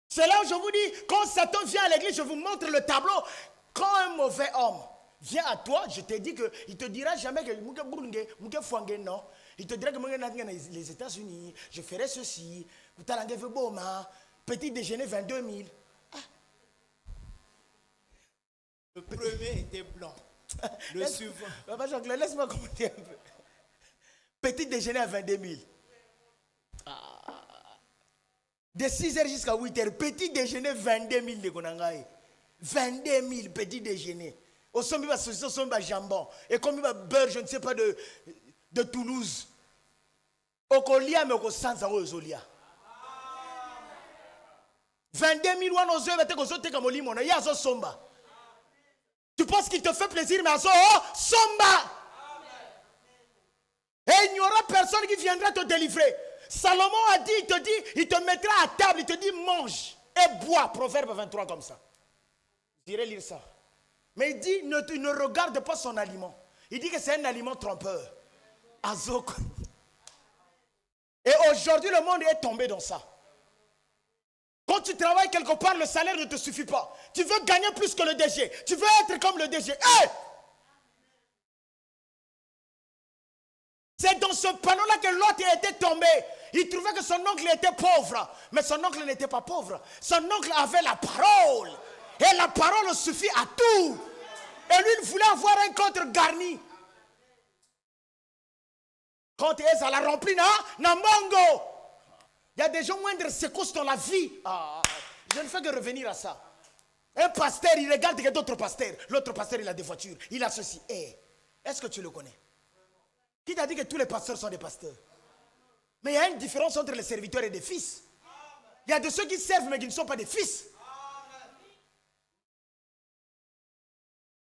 S1: C'est là où je vous dis, quand Satan vient à l'église, je vous montre le tableau. Quand un mauvais homme vient à toi, je te dis que il te dira jamais que non. Il te dira que les États-Unis, je ferai ceci, petit déjeuner 22 000. Ah.
S2: Le premier était blanc. Le suivant.
S1: Papa Jean-Claude, laisse-moi commenter un peu. Petit déjeuner à 22 000. Ah. De 6h jusqu'à 8h, petit déjeuner 22 000 de Konangaï. 22 000 petit déjeuner. Au sommet, au sommet, jambon. Et comme il va beurre, je ne sais pas, de Toulouse. Au colia, mais au sens à Ozolia. 22 000 ouan aux yeux, mais t'es comme au limon. Il y a somba. Tu penses qu'il te fait plaisir, mais à somba. Et il n'y aura personne qui viendra te délivrer. Salomon a dit, il te mettra à table, il te dit mange et bois. Proverbe 23 comme ça. Je dirais lire ça. Mais il dit, ne regarde pas son aliment. Il dit que c'est un aliment trompeur. Azok. Et aujourd'hui, le monde est tombé dans ça. Quand tu travailles quelque part, le salaire ne te suffit pas. Tu veux gagner plus que le DG. Tu veux être comme le DG. Hey! C'est dans ce panneau-là que l'autre était tombé. Il trouvait que son oncle était pauvre. Mais son oncle n'était pas pauvre. Son oncle avait la parole. Et la parole suffit à tout. Et lui, il voulait avoir un contre garni. Quand ça l'a rempli, Namongo. Il y a des gens moindres secousses dans la vie. Je ne fais que revenir à ça. Un pasteur, il regarde que d'autres pasteurs. L'autre pasteur, il a des voitures. Il a ceci. Est-ce que tu le connais? Qui t'a dit que tous les pasteurs sont des pasteurs? Mais il y a une différence entre les serviteurs et des fils. Il y a de ceux qui servent mais qui ne sont pas des fils.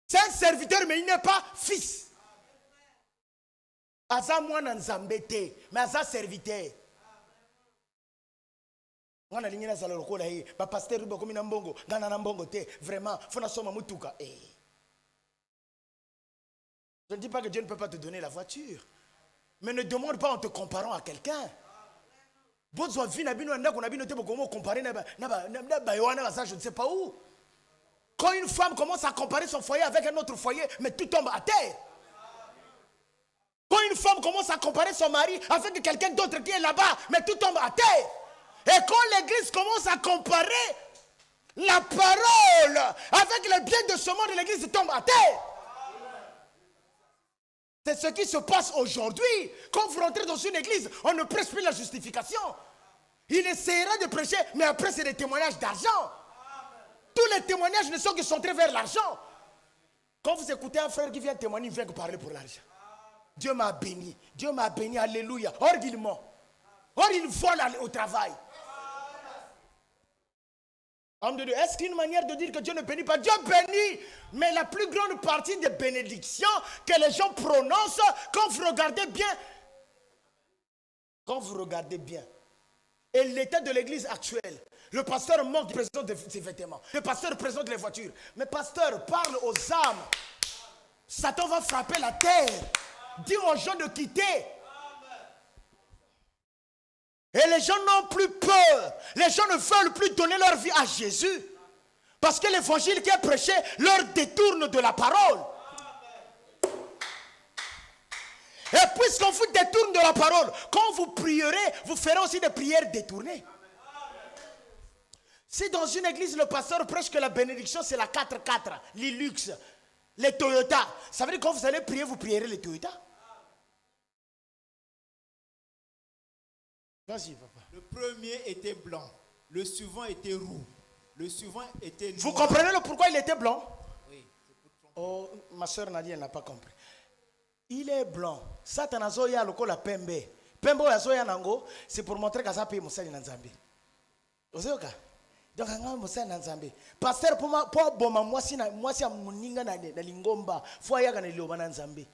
S1: C'est un serviteur mais il n'est pas fils. Aza mwana nzambete, mais aza serviteur. Mwana lingina sala lokola hii, ba pasteur rubo komi na mbongo, ngana na mbongo te, vraiment, fona soma mutuka. Je ne dis pas que Dieu ne peut pas te donner la voiture. Mais ne demande pas en te comparant à quelqu'un. Je ne sais pas où. Quand une femme commence à comparer son foyer avec un autre foyer, mais tout tombe à terre. Quand une femme commence à comparer son mari avec quelqu'un d'autre qui est là-bas, mais tout tombe à terre. Et quand l'église commence à comparer la parole avec le bien de ce monde, l'église tombe à terre. C'est ce qui se passe aujourd'hui. Quand vous rentrez dans une église, on ne prêche plus la justification. Il essaiera de prêcher, mais après c'est des témoignages d'argent. Tous les témoignages ne sont que centrés vers l'argent. Quand vous écoutez un frère qui vient témoigner, il vient que parler pour l'argent. Dieu m'a béni. Dieu m'a béni, alléluia. Or il ment. Or il vole au travail. Est-ce qu'une manière de dire que Dieu ne bénit pas? Dieu bénit, mais la plus grande partie des bénédictions que les gens prononcent, quand vous regardez bien, et l'état de l'église actuelle, le pasteur manque de présence de ses vêtements, le pasteur présente les voitures, mais pasteur parle aux âmes, Satan va frapper la terre, dit aux gens de quitter. Et les gens n'ont plus peur. Les gens ne veulent plus donner leur vie à Jésus. Parce que l'évangile qui est prêché leur détourne de la parole. Et puisqu'on vous détourne de la parole, quand vous prierez, vous ferez aussi des prières détournées. Si dans une église, le pasteur prêche que la bénédiction, c'est la 4x4, les luxe, les Toyota, ça veut dire que quand vous allez prier, vous prierez les Toyota. Vas-y, papa.
S2: Le premier était blanc, le suivant était roux, le suivant était noir.
S1: Vous comprenez le pourquoi il était blanc?
S2: Oui, c'est pour tromper.
S1: Oh, ma soeur Nadia n'a pas compris. Il est blanc. Satan azoya lokola pembe. Pembe azoya nango, c'est pour montrer que ça paye musali na Nzambe. Ozoka. Donc anga musali na Nzambe. Pasteur pour boma mwasi amuninga na lingomba, fo ayaga na liloba na Nzambe.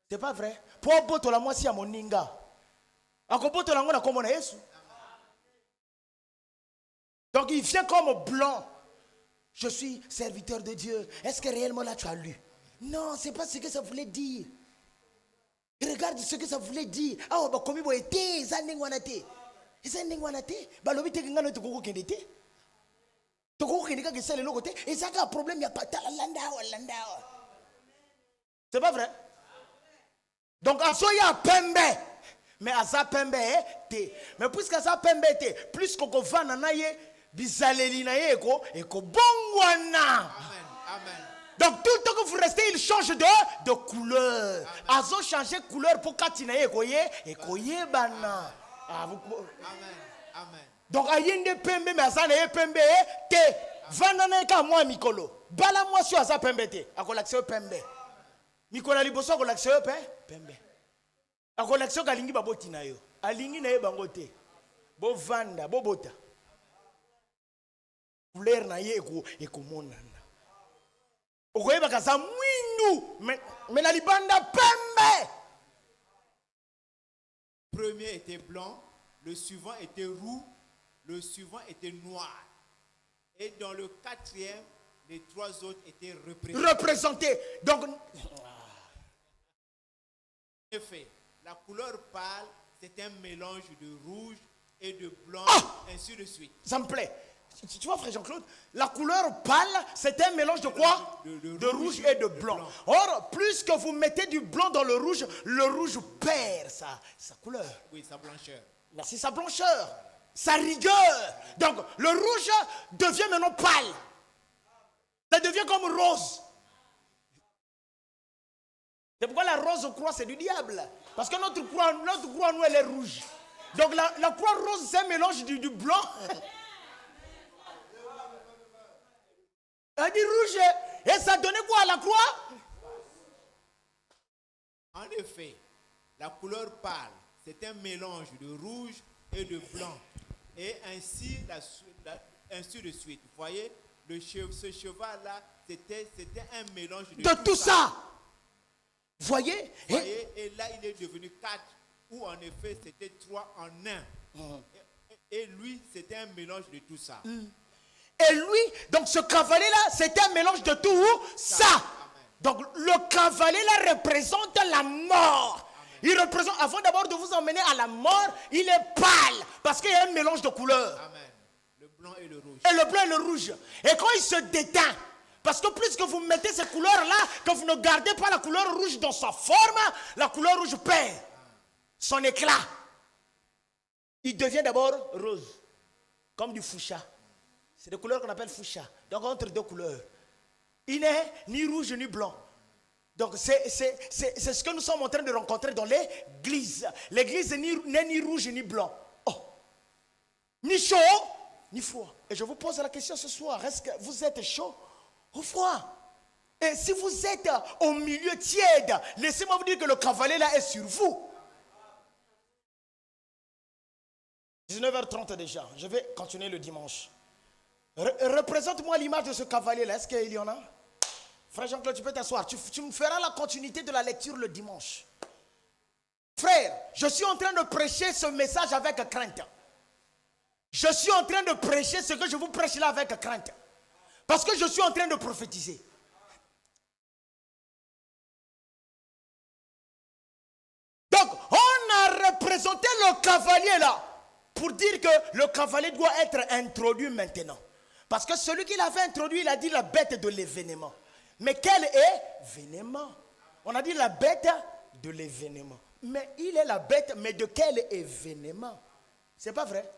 S1: C'est pas vrai? Pour boto la mwasi amuninga. Akoboto la ngona komona Yesu. Donc il vient comme blanc. Je suis serviteur de Dieu. Est-ce que réellement là tu as lu? Non, c'est pas ce que ça voulait dire. Regarde ce que ça voulait dire. Ah, bah comme il était, ça n'est pas été. Ça n'est pas été. Bah le but est que nous te coco qui était. Te coco qui n'est que c'est le logo té. Et ça a un problème, il y a pas talanda. C'est pas vrai? Donc à soya à pembe. Mais à ça pembe té. Mais puisque ça pembe té, plus qu'on va nanaye bizaleli na yeko et ko bongwana.
S2: Amen, amen.
S1: Donc tout le temps que vous restez, il change de couleur. Azo changer couleur pour katina ekoye ekoye bana. Ah, vous...
S2: Amen, amen.
S1: Donc ayende pembe mais azana ye pembe té. Vanana ka moi mikolo. Bala moi sur aza pembe té. Akolakse pembe. Mikola liboso akolakse pembe. Akolakse kalingi baboti na yo. Alingi na ye bango té. Bo vanda, bo bota. Couleur na ye ekomonana. Okoyeba kaza mwindu mais na libanda pembe.
S2: Le premier était blanc, le suivant était roux, le suivant était noir. Et dans le quatrième, les trois autres étaient
S1: représentés. Donc
S2: en effet, la couleur pâle, c'est un mélange de rouge et de blanc, ainsi de suite.
S1: Ça me plaît. Tu vois, frère Jean-Claude, la couleur pâle, c'est un mélange de quoi? De rouge et de blanc. Or, plus que vous mettez du blanc dans le rouge perd sa couleur.
S2: Oui, sa blancheur.
S1: Merci, sa blancheur, sa rigueur. Donc, le rouge devient maintenant pâle. Ça devient comme rose. C'est pourquoi la rose croix, c'est du diable. Parce que notre croix, nous, elle est rouge. Donc, la croix rose, c'est un mélange du blanc. Elle dit rouge. Et ça donnait quoi à la croix?
S2: En effet, la couleur pâle, c'est un mélange de rouge et de blanc. Et ainsi de suite. Vous voyez, ce cheval-là, c'était un mélange de
S1: tout ça. Vous voyez?
S2: Et là, il est devenu 4, où en effet, c'était 3 en 1. Et lui, c'était un mélange de tout ça.
S1: Et lui, donc ce cavalier-là, c'était un mélange de tout ça. Amen. Donc le cavalier-là représente la mort. Amen. Il représente, avant d'abord de vous emmener à la mort, il est pâle. Parce qu'il y a un mélange de couleurs.
S2: Amen. Le blanc et le rouge.
S1: Et le blanc et le rouge. Et quand il se déteint, parce que plus que vous mettez ces couleurs-là, que vous ne gardez pas la couleur rouge dans sa forme, la couleur rouge perd son éclat. Il devient d'abord rose, comme du fuchsia. C'est des couleurs qu'on appelle fuchsia. Donc entre deux couleurs. Il n'est ni rouge ni blanc. Donc c'est ce que nous sommes en train de rencontrer dans l'église. L'église n'est ni rouge ni blanc. Oh. Ni chaud, ni froid. Et je vous pose la question ce soir. Est-ce que vous êtes chaud ou froid? Et si vous êtes au milieu tiède, laissez-moi vous dire que le cavalier là est sur vous. 19h30 déjà. Je vais continuer le dimanche. Représente-moi l'image de ce cavalier-là. Est-ce qu'il y en a? Frère Jean-Claude, tu peux t'asseoir. Tu me feras la continuité de la lecture le dimanche. Frère, je suis en train de prêcher ce message avec crainte. Je suis en train de prêcher ce que je vous prêche là avec crainte. Parce que je suis en train de prophétiser. Donc, on a représenté le cavalier là pour dire que le cavalier doit être introduit maintenant. Parce que celui qui l'avait introduit, il a dit la bête de l'événement. Mais quel événement? On a dit la bête De l'événement. Mais il est la bête, mais de quel événement? C'est pas vrai?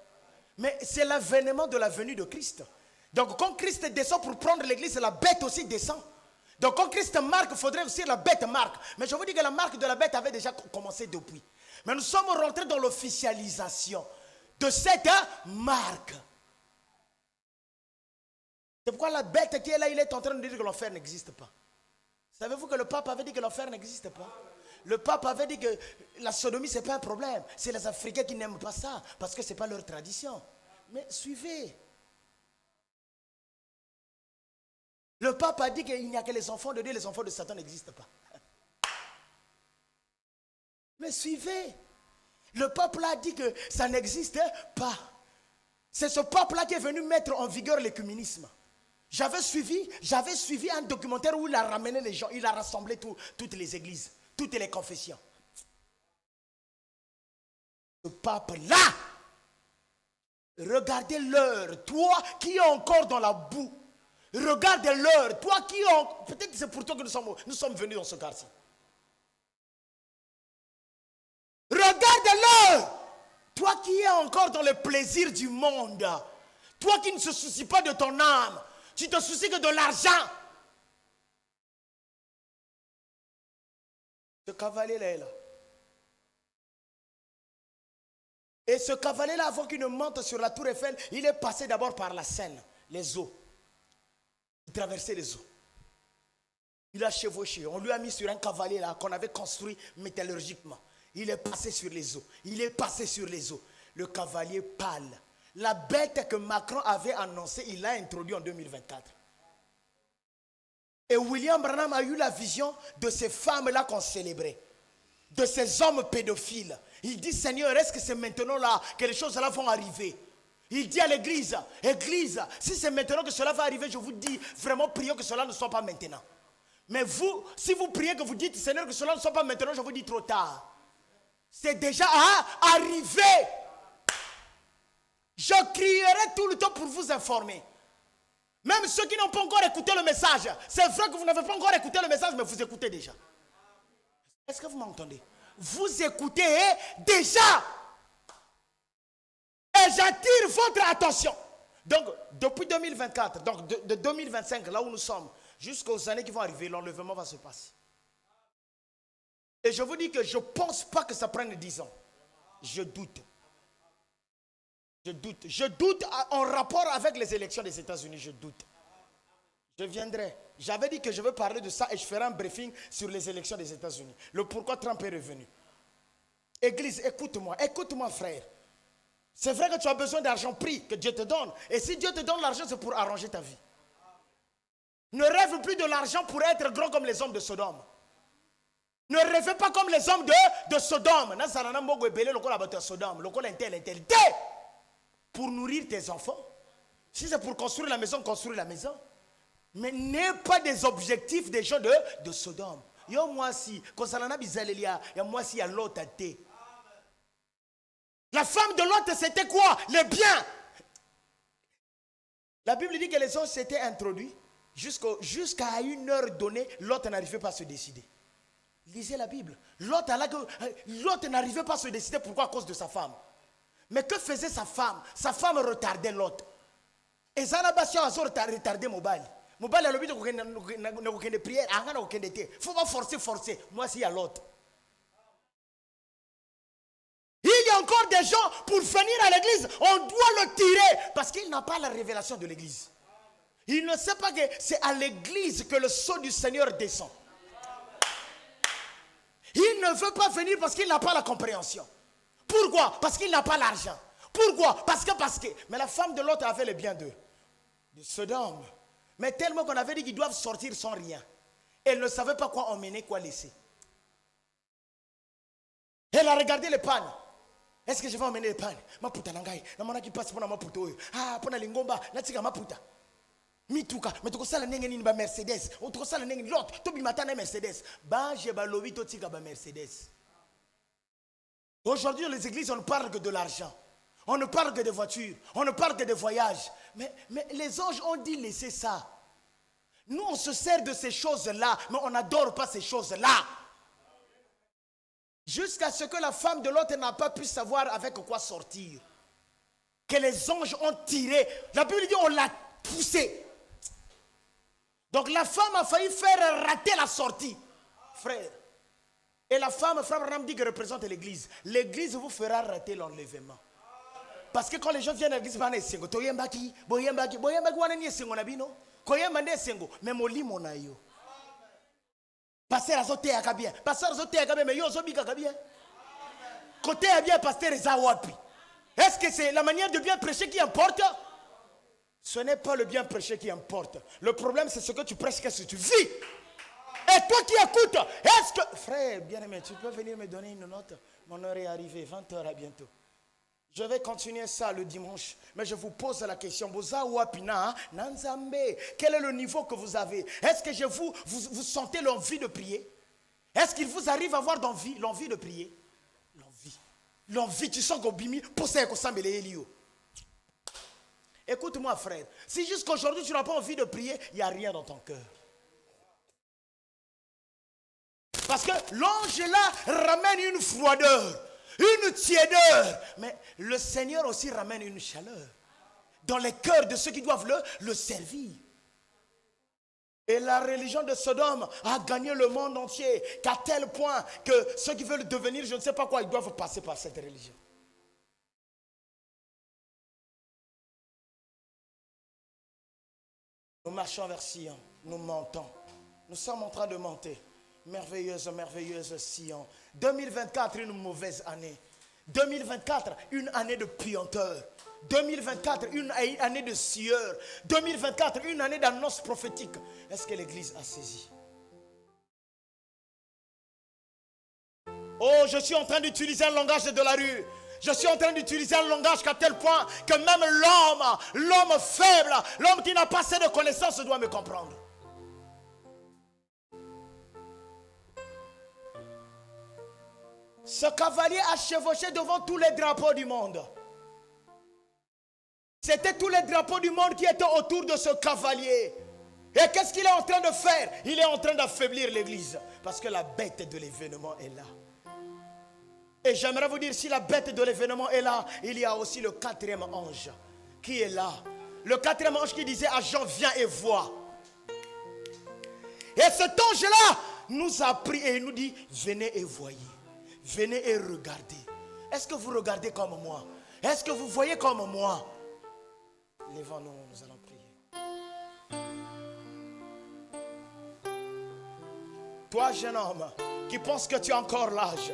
S1: Mais c'est l'avènement de la venue de Christ. Donc quand Christ descend pour prendre l'église, la bête aussi descend. Donc quand Christ marque, il faudrait aussi la bête marque. Mais je vous dis que la marque de la bête avait déjà commencé depuis. Mais nous sommes rentrés dans l'officialisation de cette marque. C'est pourquoi la bête qui est là, il est en train de dire que l'enfer n'existe pas. Savez-vous que le pape avait dit que l'enfer n'existe pas? Le pape avait dit que la sodomie, ce n'est pas un problème. C'est les Africains qui n'aiment pas ça, parce que ce n'est pas leur tradition. Mais suivez. Le pape a dit qu'il n'y a que les enfants de Dieu, les enfants de Satan n'existent pas. Mais suivez. Le pape là a dit que ça n'existe pas. C'est ce pape-là qui est venu mettre en vigueur l'écuménisme. J'avais suivi un documentaire où il a ramené les gens, il a rassemblé toutes les églises, toutes les confessions. Ce pape-là, regardez l'heure, toi qui es encore dans la boue, regarde l'heure, toi qui es, peut-être c'est pour toi que nous sommes venus dans ce quartier. Regarde l'heure, toi qui es encore dans le plaisir du monde, toi qui ne se soucies pas de ton âme, tu te soucies que de l'argent. Ce cavalier-là est là. Et ce cavalier-là, avant qu'il ne monte sur la tour Eiffel, il est passé d'abord par la Seine, les eaux. Il traversait les eaux. Il a chevauché. On lui a mis sur un cavalier là qu'on avait construit métallurgiquement. Il est passé sur les eaux. Il est passé sur les eaux. Le cavalier pâle. La bête que Macron avait annoncée, il l'a introduit en 2024. Et William Branham a eu la vision de ces femmes-là qu'on célébrait. De ces hommes pédophiles. Il dit, Seigneur, est-ce que c'est maintenant là que les choses là vont arriver? Il dit à l'église, Église, si c'est maintenant que cela va arriver, je vous dis, vraiment prions que cela ne soit pas maintenant. Mais vous, si vous priez que vous dites, Seigneur, que cela ne soit pas maintenant, je vous dis trop tard. C'est déjà arrivé. Je crierai tout le temps pour vous informer. Même ceux qui n'ont pas encore écouté le message. C'est vrai que vous n'avez pas encore écouté le message, mais vous écoutez déjà. Est-ce que vous m'entendez? Vous écoutez déjà. Et j'attire votre attention. Donc, depuis 2024, donc de 2025, là où nous sommes, jusqu'aux années qui vont arriver, l'enlèvement va se passer. Et je vous dis que je ne pense pas que ça prenne 10 ans. Je doute. Je doute en rapport avec les élections des États-Unis, je doute. Je viendrai. J'avais dit que je veux parler de ça et je ferai un briefing sur les élections des États-Unis. Le pourquoi Trump est revenu. Église, écoute-moi frère. C'est vrai que tu as besoin d'argent, prie, que Dieu te donne. Et si Dieu te donne l'argent, c'est pour arranger ta vie. Ne rêve plus de l'argent pour être grand comme les hommes de Sodome. Ne rêvez pas comme les hommes de Sodome. Pour nourrir tes enfants. Si c'est pour construire la maison, construire la maison. Mais n'aie pas des objectifs des gens de Sodome. Yo moi si, moi si, l'autre à thé. La femme de l'autre, c'était quoi? Les biens. La Bible dit que les hommes s'étaient introduits jusqu'à une heure donnée, l'autre n'arrivait pas à se décider. Lisez la Bible. L'autre n'arrivait pas à se décider. Pourquoi? À cause de sa femme. Mais que faisait sa femme? Sa femme retardait l'autre. Et ça n'a pas retardé Mobile. Mobile a le but de prière. Il ne faut pas forcer. Moi, s'il y a l'autre. Il y a encore des gens, pour venir à l'église, on doit le tirer. Parce qu'il n'a pas la révélation de l'église. Il ne sait pas que c'est à l'église que le sceau du Seigneur descend. Il ne veut pas venir parce qu'il n'a pas la compréhension. Pourquoi? Parce qu'il n'a pas l'argent. Pourquoi? Parce que. Mais la femme de l'autre avait le bien de Sodome. Mais tellement qu'on avait dit qu'ils doivent sortir sans rien. Elle ne savait pas quoi emmener, quoi laisser. Elle a regardé les pannes. Est-ce que je vais emmener les pannes? Ma puta nangai. Na mona qui passe pour ma puta. Ah, pour la lingomba. Na tika ma puta. Mituka. Mais tu connais la nengue ni ba Mercedes. On tu connais la nengue l'autre. Tu bimata na Mercedes. Ba je ba lobi to tika ba Mercedes. Aujourd'hui, dans les églises, on ne parle que de l'argent. On ne parle que de voitures. On ne parle que de voyages. Mais les anges ont dit laissez ça. Nous, on se sert de ces choses-là, mais on n'adore pas ces choses-là. Jusqu'à ce que la femme de l'autre n'a pas pu savoir avec quoi sortir. Que les anges ont tiré. La Bible dit on l'a poussé. Donc la femme a failli faire rater la sortie. Frère. Et la femme, frère Branham dit, que représente l'église. L'église vous fera rater l'enlèvement. Parce que quand les gens viennent à l'église, pasteur azote akabien. Pasteur azote akabien, mais yo zobi kakabien. Côté à bien, pasteur Ezawapi. Est-ce que c'est la manière de bien prêcher qui importe? Ce n'est pas le bien prêcher qui importe. Le problème, c'est ce que tu prêches, qu'est-ce que tu vis. Et toi qui écoutes, est-ce que... Frère, bien-aimé, tu peux venir me donner une note? Mon heure est arrivée, 20h à bientôt. Je vais continuer ça le dimanche, mais je vous pose la question. Quel est le niveau que vous avez? Est-ce que vous sentez l'envie de prier? Est-ce qu'il vous arrive à avoir l'envie de prier? L'envie, tu sens qu'Obimi, écoute-moi frère, si jusqu'aujourd'hui tu n'as pas envie de prier, il n'y a rien dans ton cœur. Parce que l'ange là ramène une froideur, une tiédeur. Mais le Seigneur aussi ramène une chaleur dans les cœurs de ceux qui doivent le servir. Et la religion de Sodome a gagné le monde entier, qu'à tel point que ceux qui veulent devenir je ne sais pas quoi, ils doivent passer par cette religion. Nous marchons vers Sion, nous montons. Nous sommes en train de monter. Merveilleuse, merveilleuse Sion. 2024, une mauvaise année. 2024, une année de puanteur. 2024, une année de sueur. 2024, une année d'annonce prophétique. Est-ce que l'Église a saisi? Oh, je suis en train d'utiliser un langage de la rue. Je suis en train d'utiliser un langage qu'à tel point que même l'homme faible, l'homme qui n'a pas assez de connaissances doit me comprendre. Ce cavalier a chevauché devant tous les drapeaux du monde. C'était tous les drapeaux du monde qui étaient autour de ce cavalier. Et qu'est-ce qu'il est en train de faire? Il est en train d'affaiblir l'église. Parce que la bête de l'événement est là. Et j'aimerais vous dire, si la bête de l'événement est là, il y a aussi le quatrième ange qui est là. Le quatrième ange qui disait à Jean, viens et vois. Et cet ange-là nous a pris et il nous dit, venez et voyez. Venez et regardez. Est-ce que vous regardez comme moi? Est-ce que vous voyez comme moi? Lèvons-nous, nous allons prier. Toi, jeune homme, qui pense que tu as encore l'âge.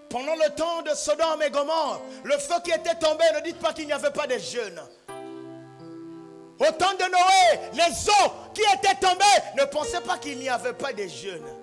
S1: Pendant le temps de Sodome et Gomorrhe, le feu qui était tombé, ne dites pas qu'il n'y avait pas de jeunes. Au temps de Noé, les eaux qui étaient tombées, ne pensez pas qu'il n'y avait pas de jeunes.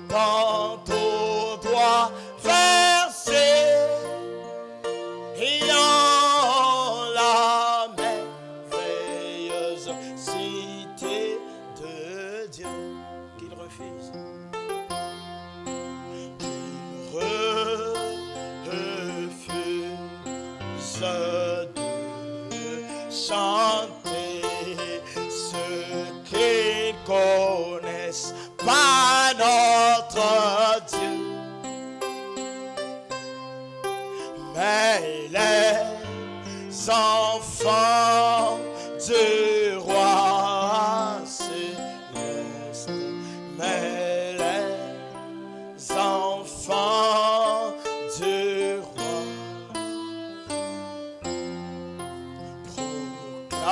S1: tantôt doit verser dans la merveilleuse cité de Dieu qu'il refuse. Qu'il refuse de chanter ceux qui connaissent pas notre Dieu. Mais les enfants du roi céleste, mais les enfants du roi proclameront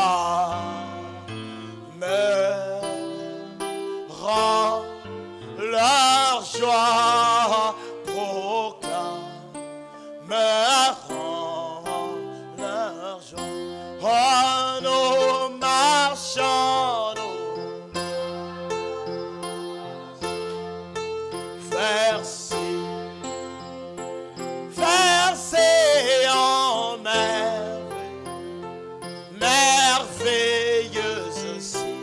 S1: leur joie, leur joie. Oh, nous marchons, versés en merveilleuse aussi,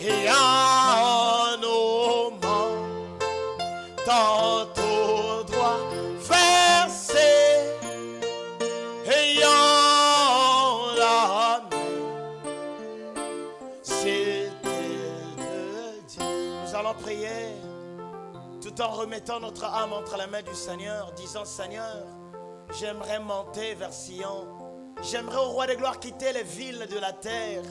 S1: et en nos mains, tantôt droit versé, ayant la main, c'était de Dieu. Nous allons prier tout en remettant notre âme entre la main du Seigneur, disant: Seigneur, j'aimerais monter vers Sion. J'aimerais au roi des gloires quitter les villes de la terre.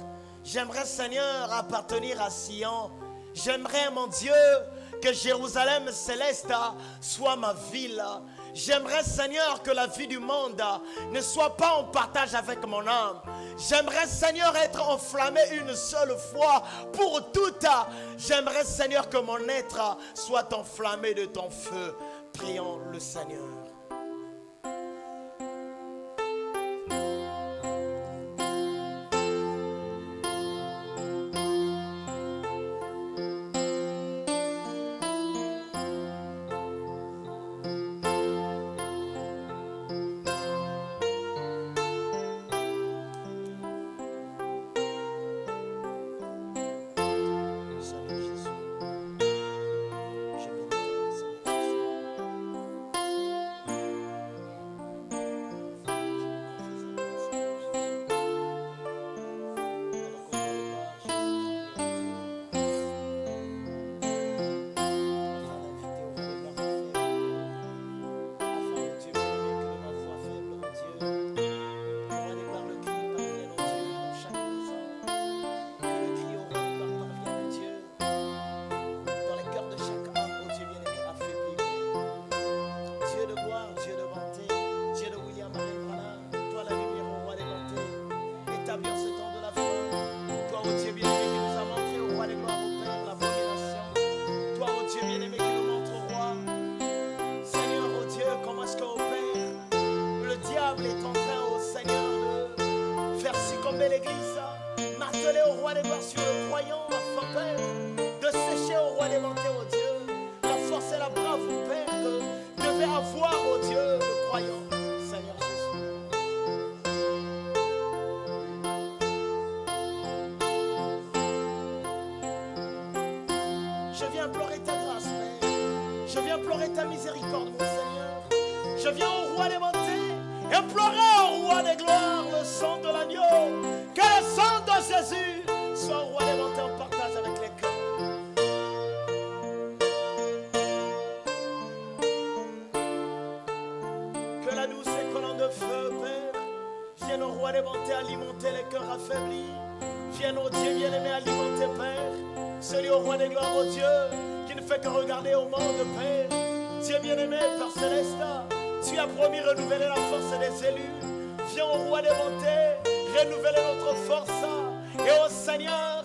S1: J'aimerais, Seigneur, appartenir à Sion. J'aimerais, mon Dieu, que Jérusalem céleste soit ma ville. J'aimerais, Seigneur, que la vie du monde ne soit pas en partage avec mon âme. J'aimerais, Seigneur, être enflammé une seule fois pour toutes. J'aimerais, Seigneur, que mon être soit enflammé de ton feu. Prions le Seigneur. Je viens implorer ta grâce, Père. Je viens implorer ta miséricorde, mon Seigneur. Je viens au roi des bontés, implorer au roi des gloires le sang de l'agneau. Que le sang de Jésus soit au roi des bontés en partage avec les cœurs. Que la douce colonne de feu, Père, vienne au roi des bontés alimenter les cœurs affaiblis. Vienne au Dieu bien-aimé alimenter, Père. Celui au roi des gloires, au Dieu, qui ne fait que regarder au monde, Père. Dieu bien-aimé, Père Céleste, tu as promis renouveler la force des élus. Viens au roi des bontés, renouveler notre force. Et au Seigneur,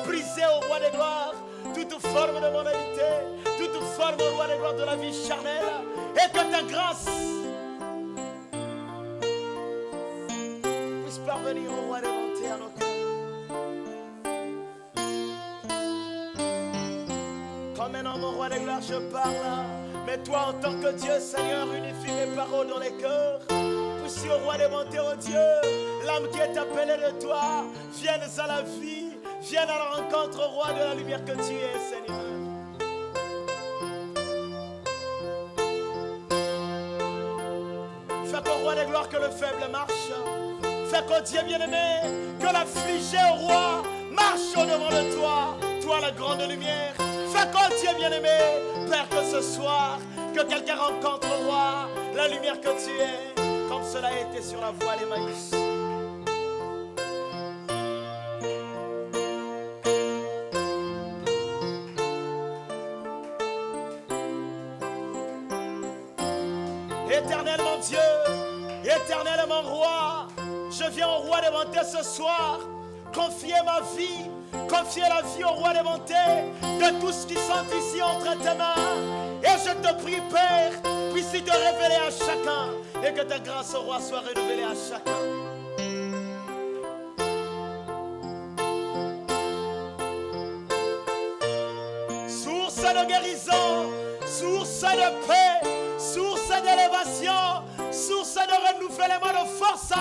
S1: briser au roi des gloires toute forme de monalité, toute forme au roi des gloires de la vie charnelle. Et que ta grâce puisse parvenir au roi des bontés à nos cœurs. Comme maintenant, mon roi des gloires, je parle. Mais toi, en tant que Dieu, Seigneur, unifie mes paroles dans les cœurs. Puisses, au roi des bontés, oh Dieu, l'âme qui est appelée de toi, vienne à la vie, vienne à la rencontre, au roi de la lumière que tu es, Seigneur. Fais qu'au roi des gloires, que le faible marche. Fais qu'au Dieu bien-aimé, que l'affligé au roi marche au-devant de toi, toi la grande lumière. Fais qu'au Dieu bien-aimé, Père, que ce soir, que quelqu'un rencontre au roi la lumière que tu es, comme cela a été sur la voie d'Emmaüs. Éternel mon Dieu, éternel mon roi, je viens au roi des bontés ce soir, confier ma vie, confier la vie au roi des bontés, de tous ceux qui sont ici entre tes mains. Et je te prie, Père, puisses-tu te révéler à chacun, et que ta grâce au roi soit révélée à chacun. Source de guérison, source de paix, source d'élévation, source de renouvellement de force,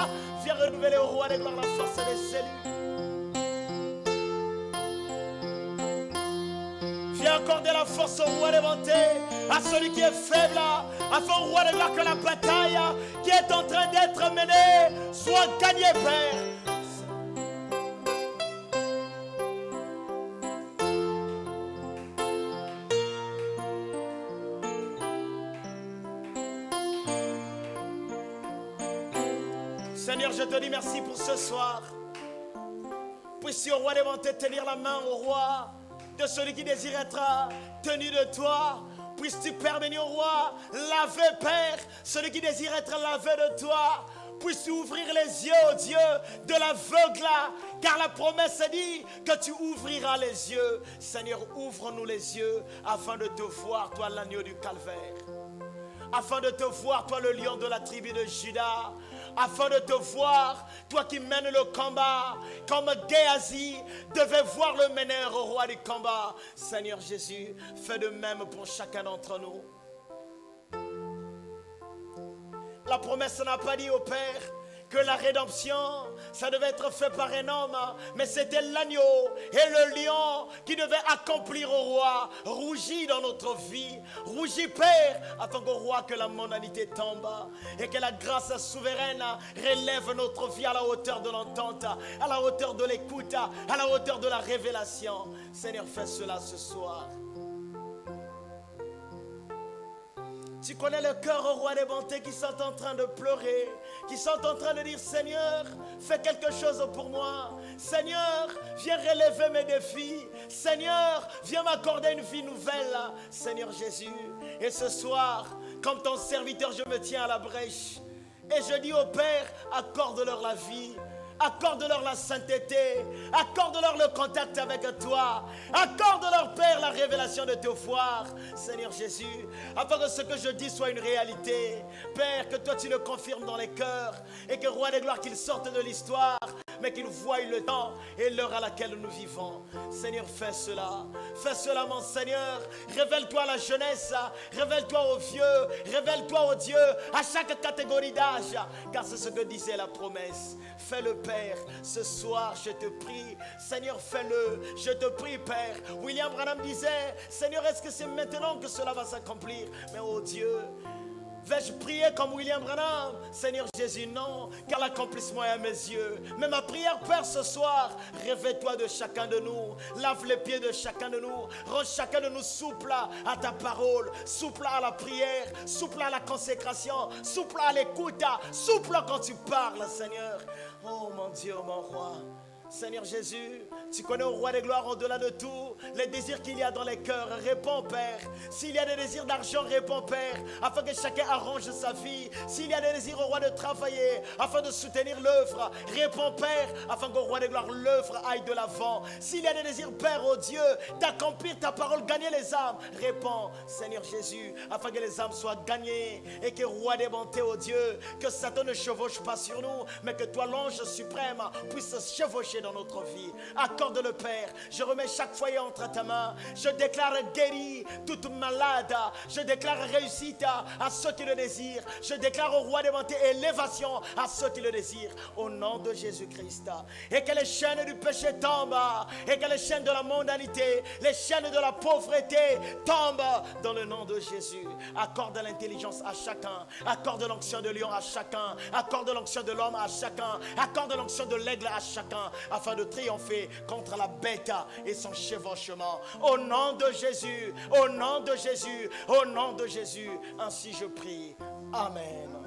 S1: viens renouveler au roi des gloires la force des cellules. Viens accorder la force au roi des bontés, à celui qui est faible, afin au roi des gloires que la bataille qui est en train d'être menée soit gagnée, Père. Seigneur, je te dis merci pour ce soir. Puisses-tu au roi des bontés tenir la main au roi de celui qui désire être tenu de toi. Puisses-tu permettre au roi laver, Père, celui qui désire être lavé de toi. Puisses-tu ouvrir les yeux, oh Dieu, de l'aveugle, car la promesse dit que tu ouvriras les yeux. Seigneur, ouvre-nous les yeux afin de te voir, toi l'agneau du calvaire. Afin de te voir, toi le lion de la tribu de Juda. Afin de te voir, toi qui mènes le combat, comme Géasi devait voir le meneur au roi du combat. Seigneur Jésus, fais de même pour chacun d'entre nous. La promesse n'a pas dit au Père que la rédemption, ça devait être fait par un homme, mais c'était l'agneau et le lion qui devaient accomplir au roi. Rougis dans notre vie, rougis, Père, afin qu'au roi que la mondanité tombe et que la grâce souveraine relève notre vie à la hauteur de l'entente, à la hauteur de l'écoute, à la hauteur de la révélation. Seigneur, fais cela ce soir. Tu connais le cœur au roi des bontés qui sont en train de pleurer, qui sont en train de dire, Seigneur, fais quelque chose pour moi. Seigneur, viens relever mes défis. Seigneur, viens m'accorder une vie nouvelle. Seigneur Jésus, et ce soir, comme ton serviteur, je me tiens à la brèche. Et je dis au Père, accorde-leur la vie. Accorde-leur la sainteté, accorde-leur le contact avec toi, accorde-leur, Père, la révélation de te voir, Seigneur Jésus, afin que ce que je dis soit une réalité. Père, que toi tu le confirmes dans les cœurs et que, roi des gloires, qu'ils sortent de l'histoire, mais qu'ils voient le temps et l'heure à laquelle nous vivons. Seigneur, fais cela mon Seigneur. Révèle-toi à la jeunesse, révèle-toi aux vieux, révèle-toi aux dieux, à chaque catégorie d'âge, car c'est ce que disait la promesse. Fais-le, Père, ce soir, je te prie. Seigneur, fais-le, je te prie, Père. William Branham disait, Seigneur, est-ce que c'est maintenant que cela va s'accomplir? Mais oh Dieu, vais-je prier comme William Branham? Seigneur Jésus, non, car l'accomplissement est à mes yeux. Mais ma prière, Père, ce soir, réveille-toi de chacun de nous, lave les pieds de chacun de nous, rends chacun de nous souple à ta parole, souple à la prière, souple à la consécration, souple à l'écoute, souple quand tu parles, Seigneur. Oh mon Dieu, mon roi. Seigneur Jésus, tu connais au roi des gloires au-delà de tout les désirs qu'il y a dans les cœurs. Réponds, Père. S'il y a des désirs d'argent, réponds, Père, afin que chacun arrange sa vie. S'il y a des désirs au roi de travailler, afin de soutenir l'œuvre, réponds, Père, afin qu'au roi des gloires l'œuvre aille de l'avant. S'il y a des désirs, Père, oh Dieu, d'accomplir ta parole, gagner les âmes, réponds, Seigneur Jésus, afin que les âmes soient gagnées et que, roi des bontés, oh Dieu, que Satan ne chevauche pas sur nous, mais que toi, l'ange suprême, puisse chevaucher dans notre vie. Accorde-le, Père. Je remets chaque foyer entre ta main. Je déclare guéri toute malade. Je déclare réussite à ceux qui le désirent. Je déclare au roi des bontés élévation à ceux qui le désirent. Au nom de Jésus-Christ. Et que les chaînes du péché tombent. Et que les chaînes de la mondanité, les chaînes de la pauvreté tombent dans le nom de Jésus. Accorde l'intelligence à chacun. Accorde l'onction de lion à chacun. Accorde l'onction de l'homme à chacun. Accorde l'onction de l'aigle à chacun. Afin de triompher contre la bête et son chevauchement. Au nom de Jésus. Au nom de Jésus. Au nom de Jésus. Ainsi je prie. Amen.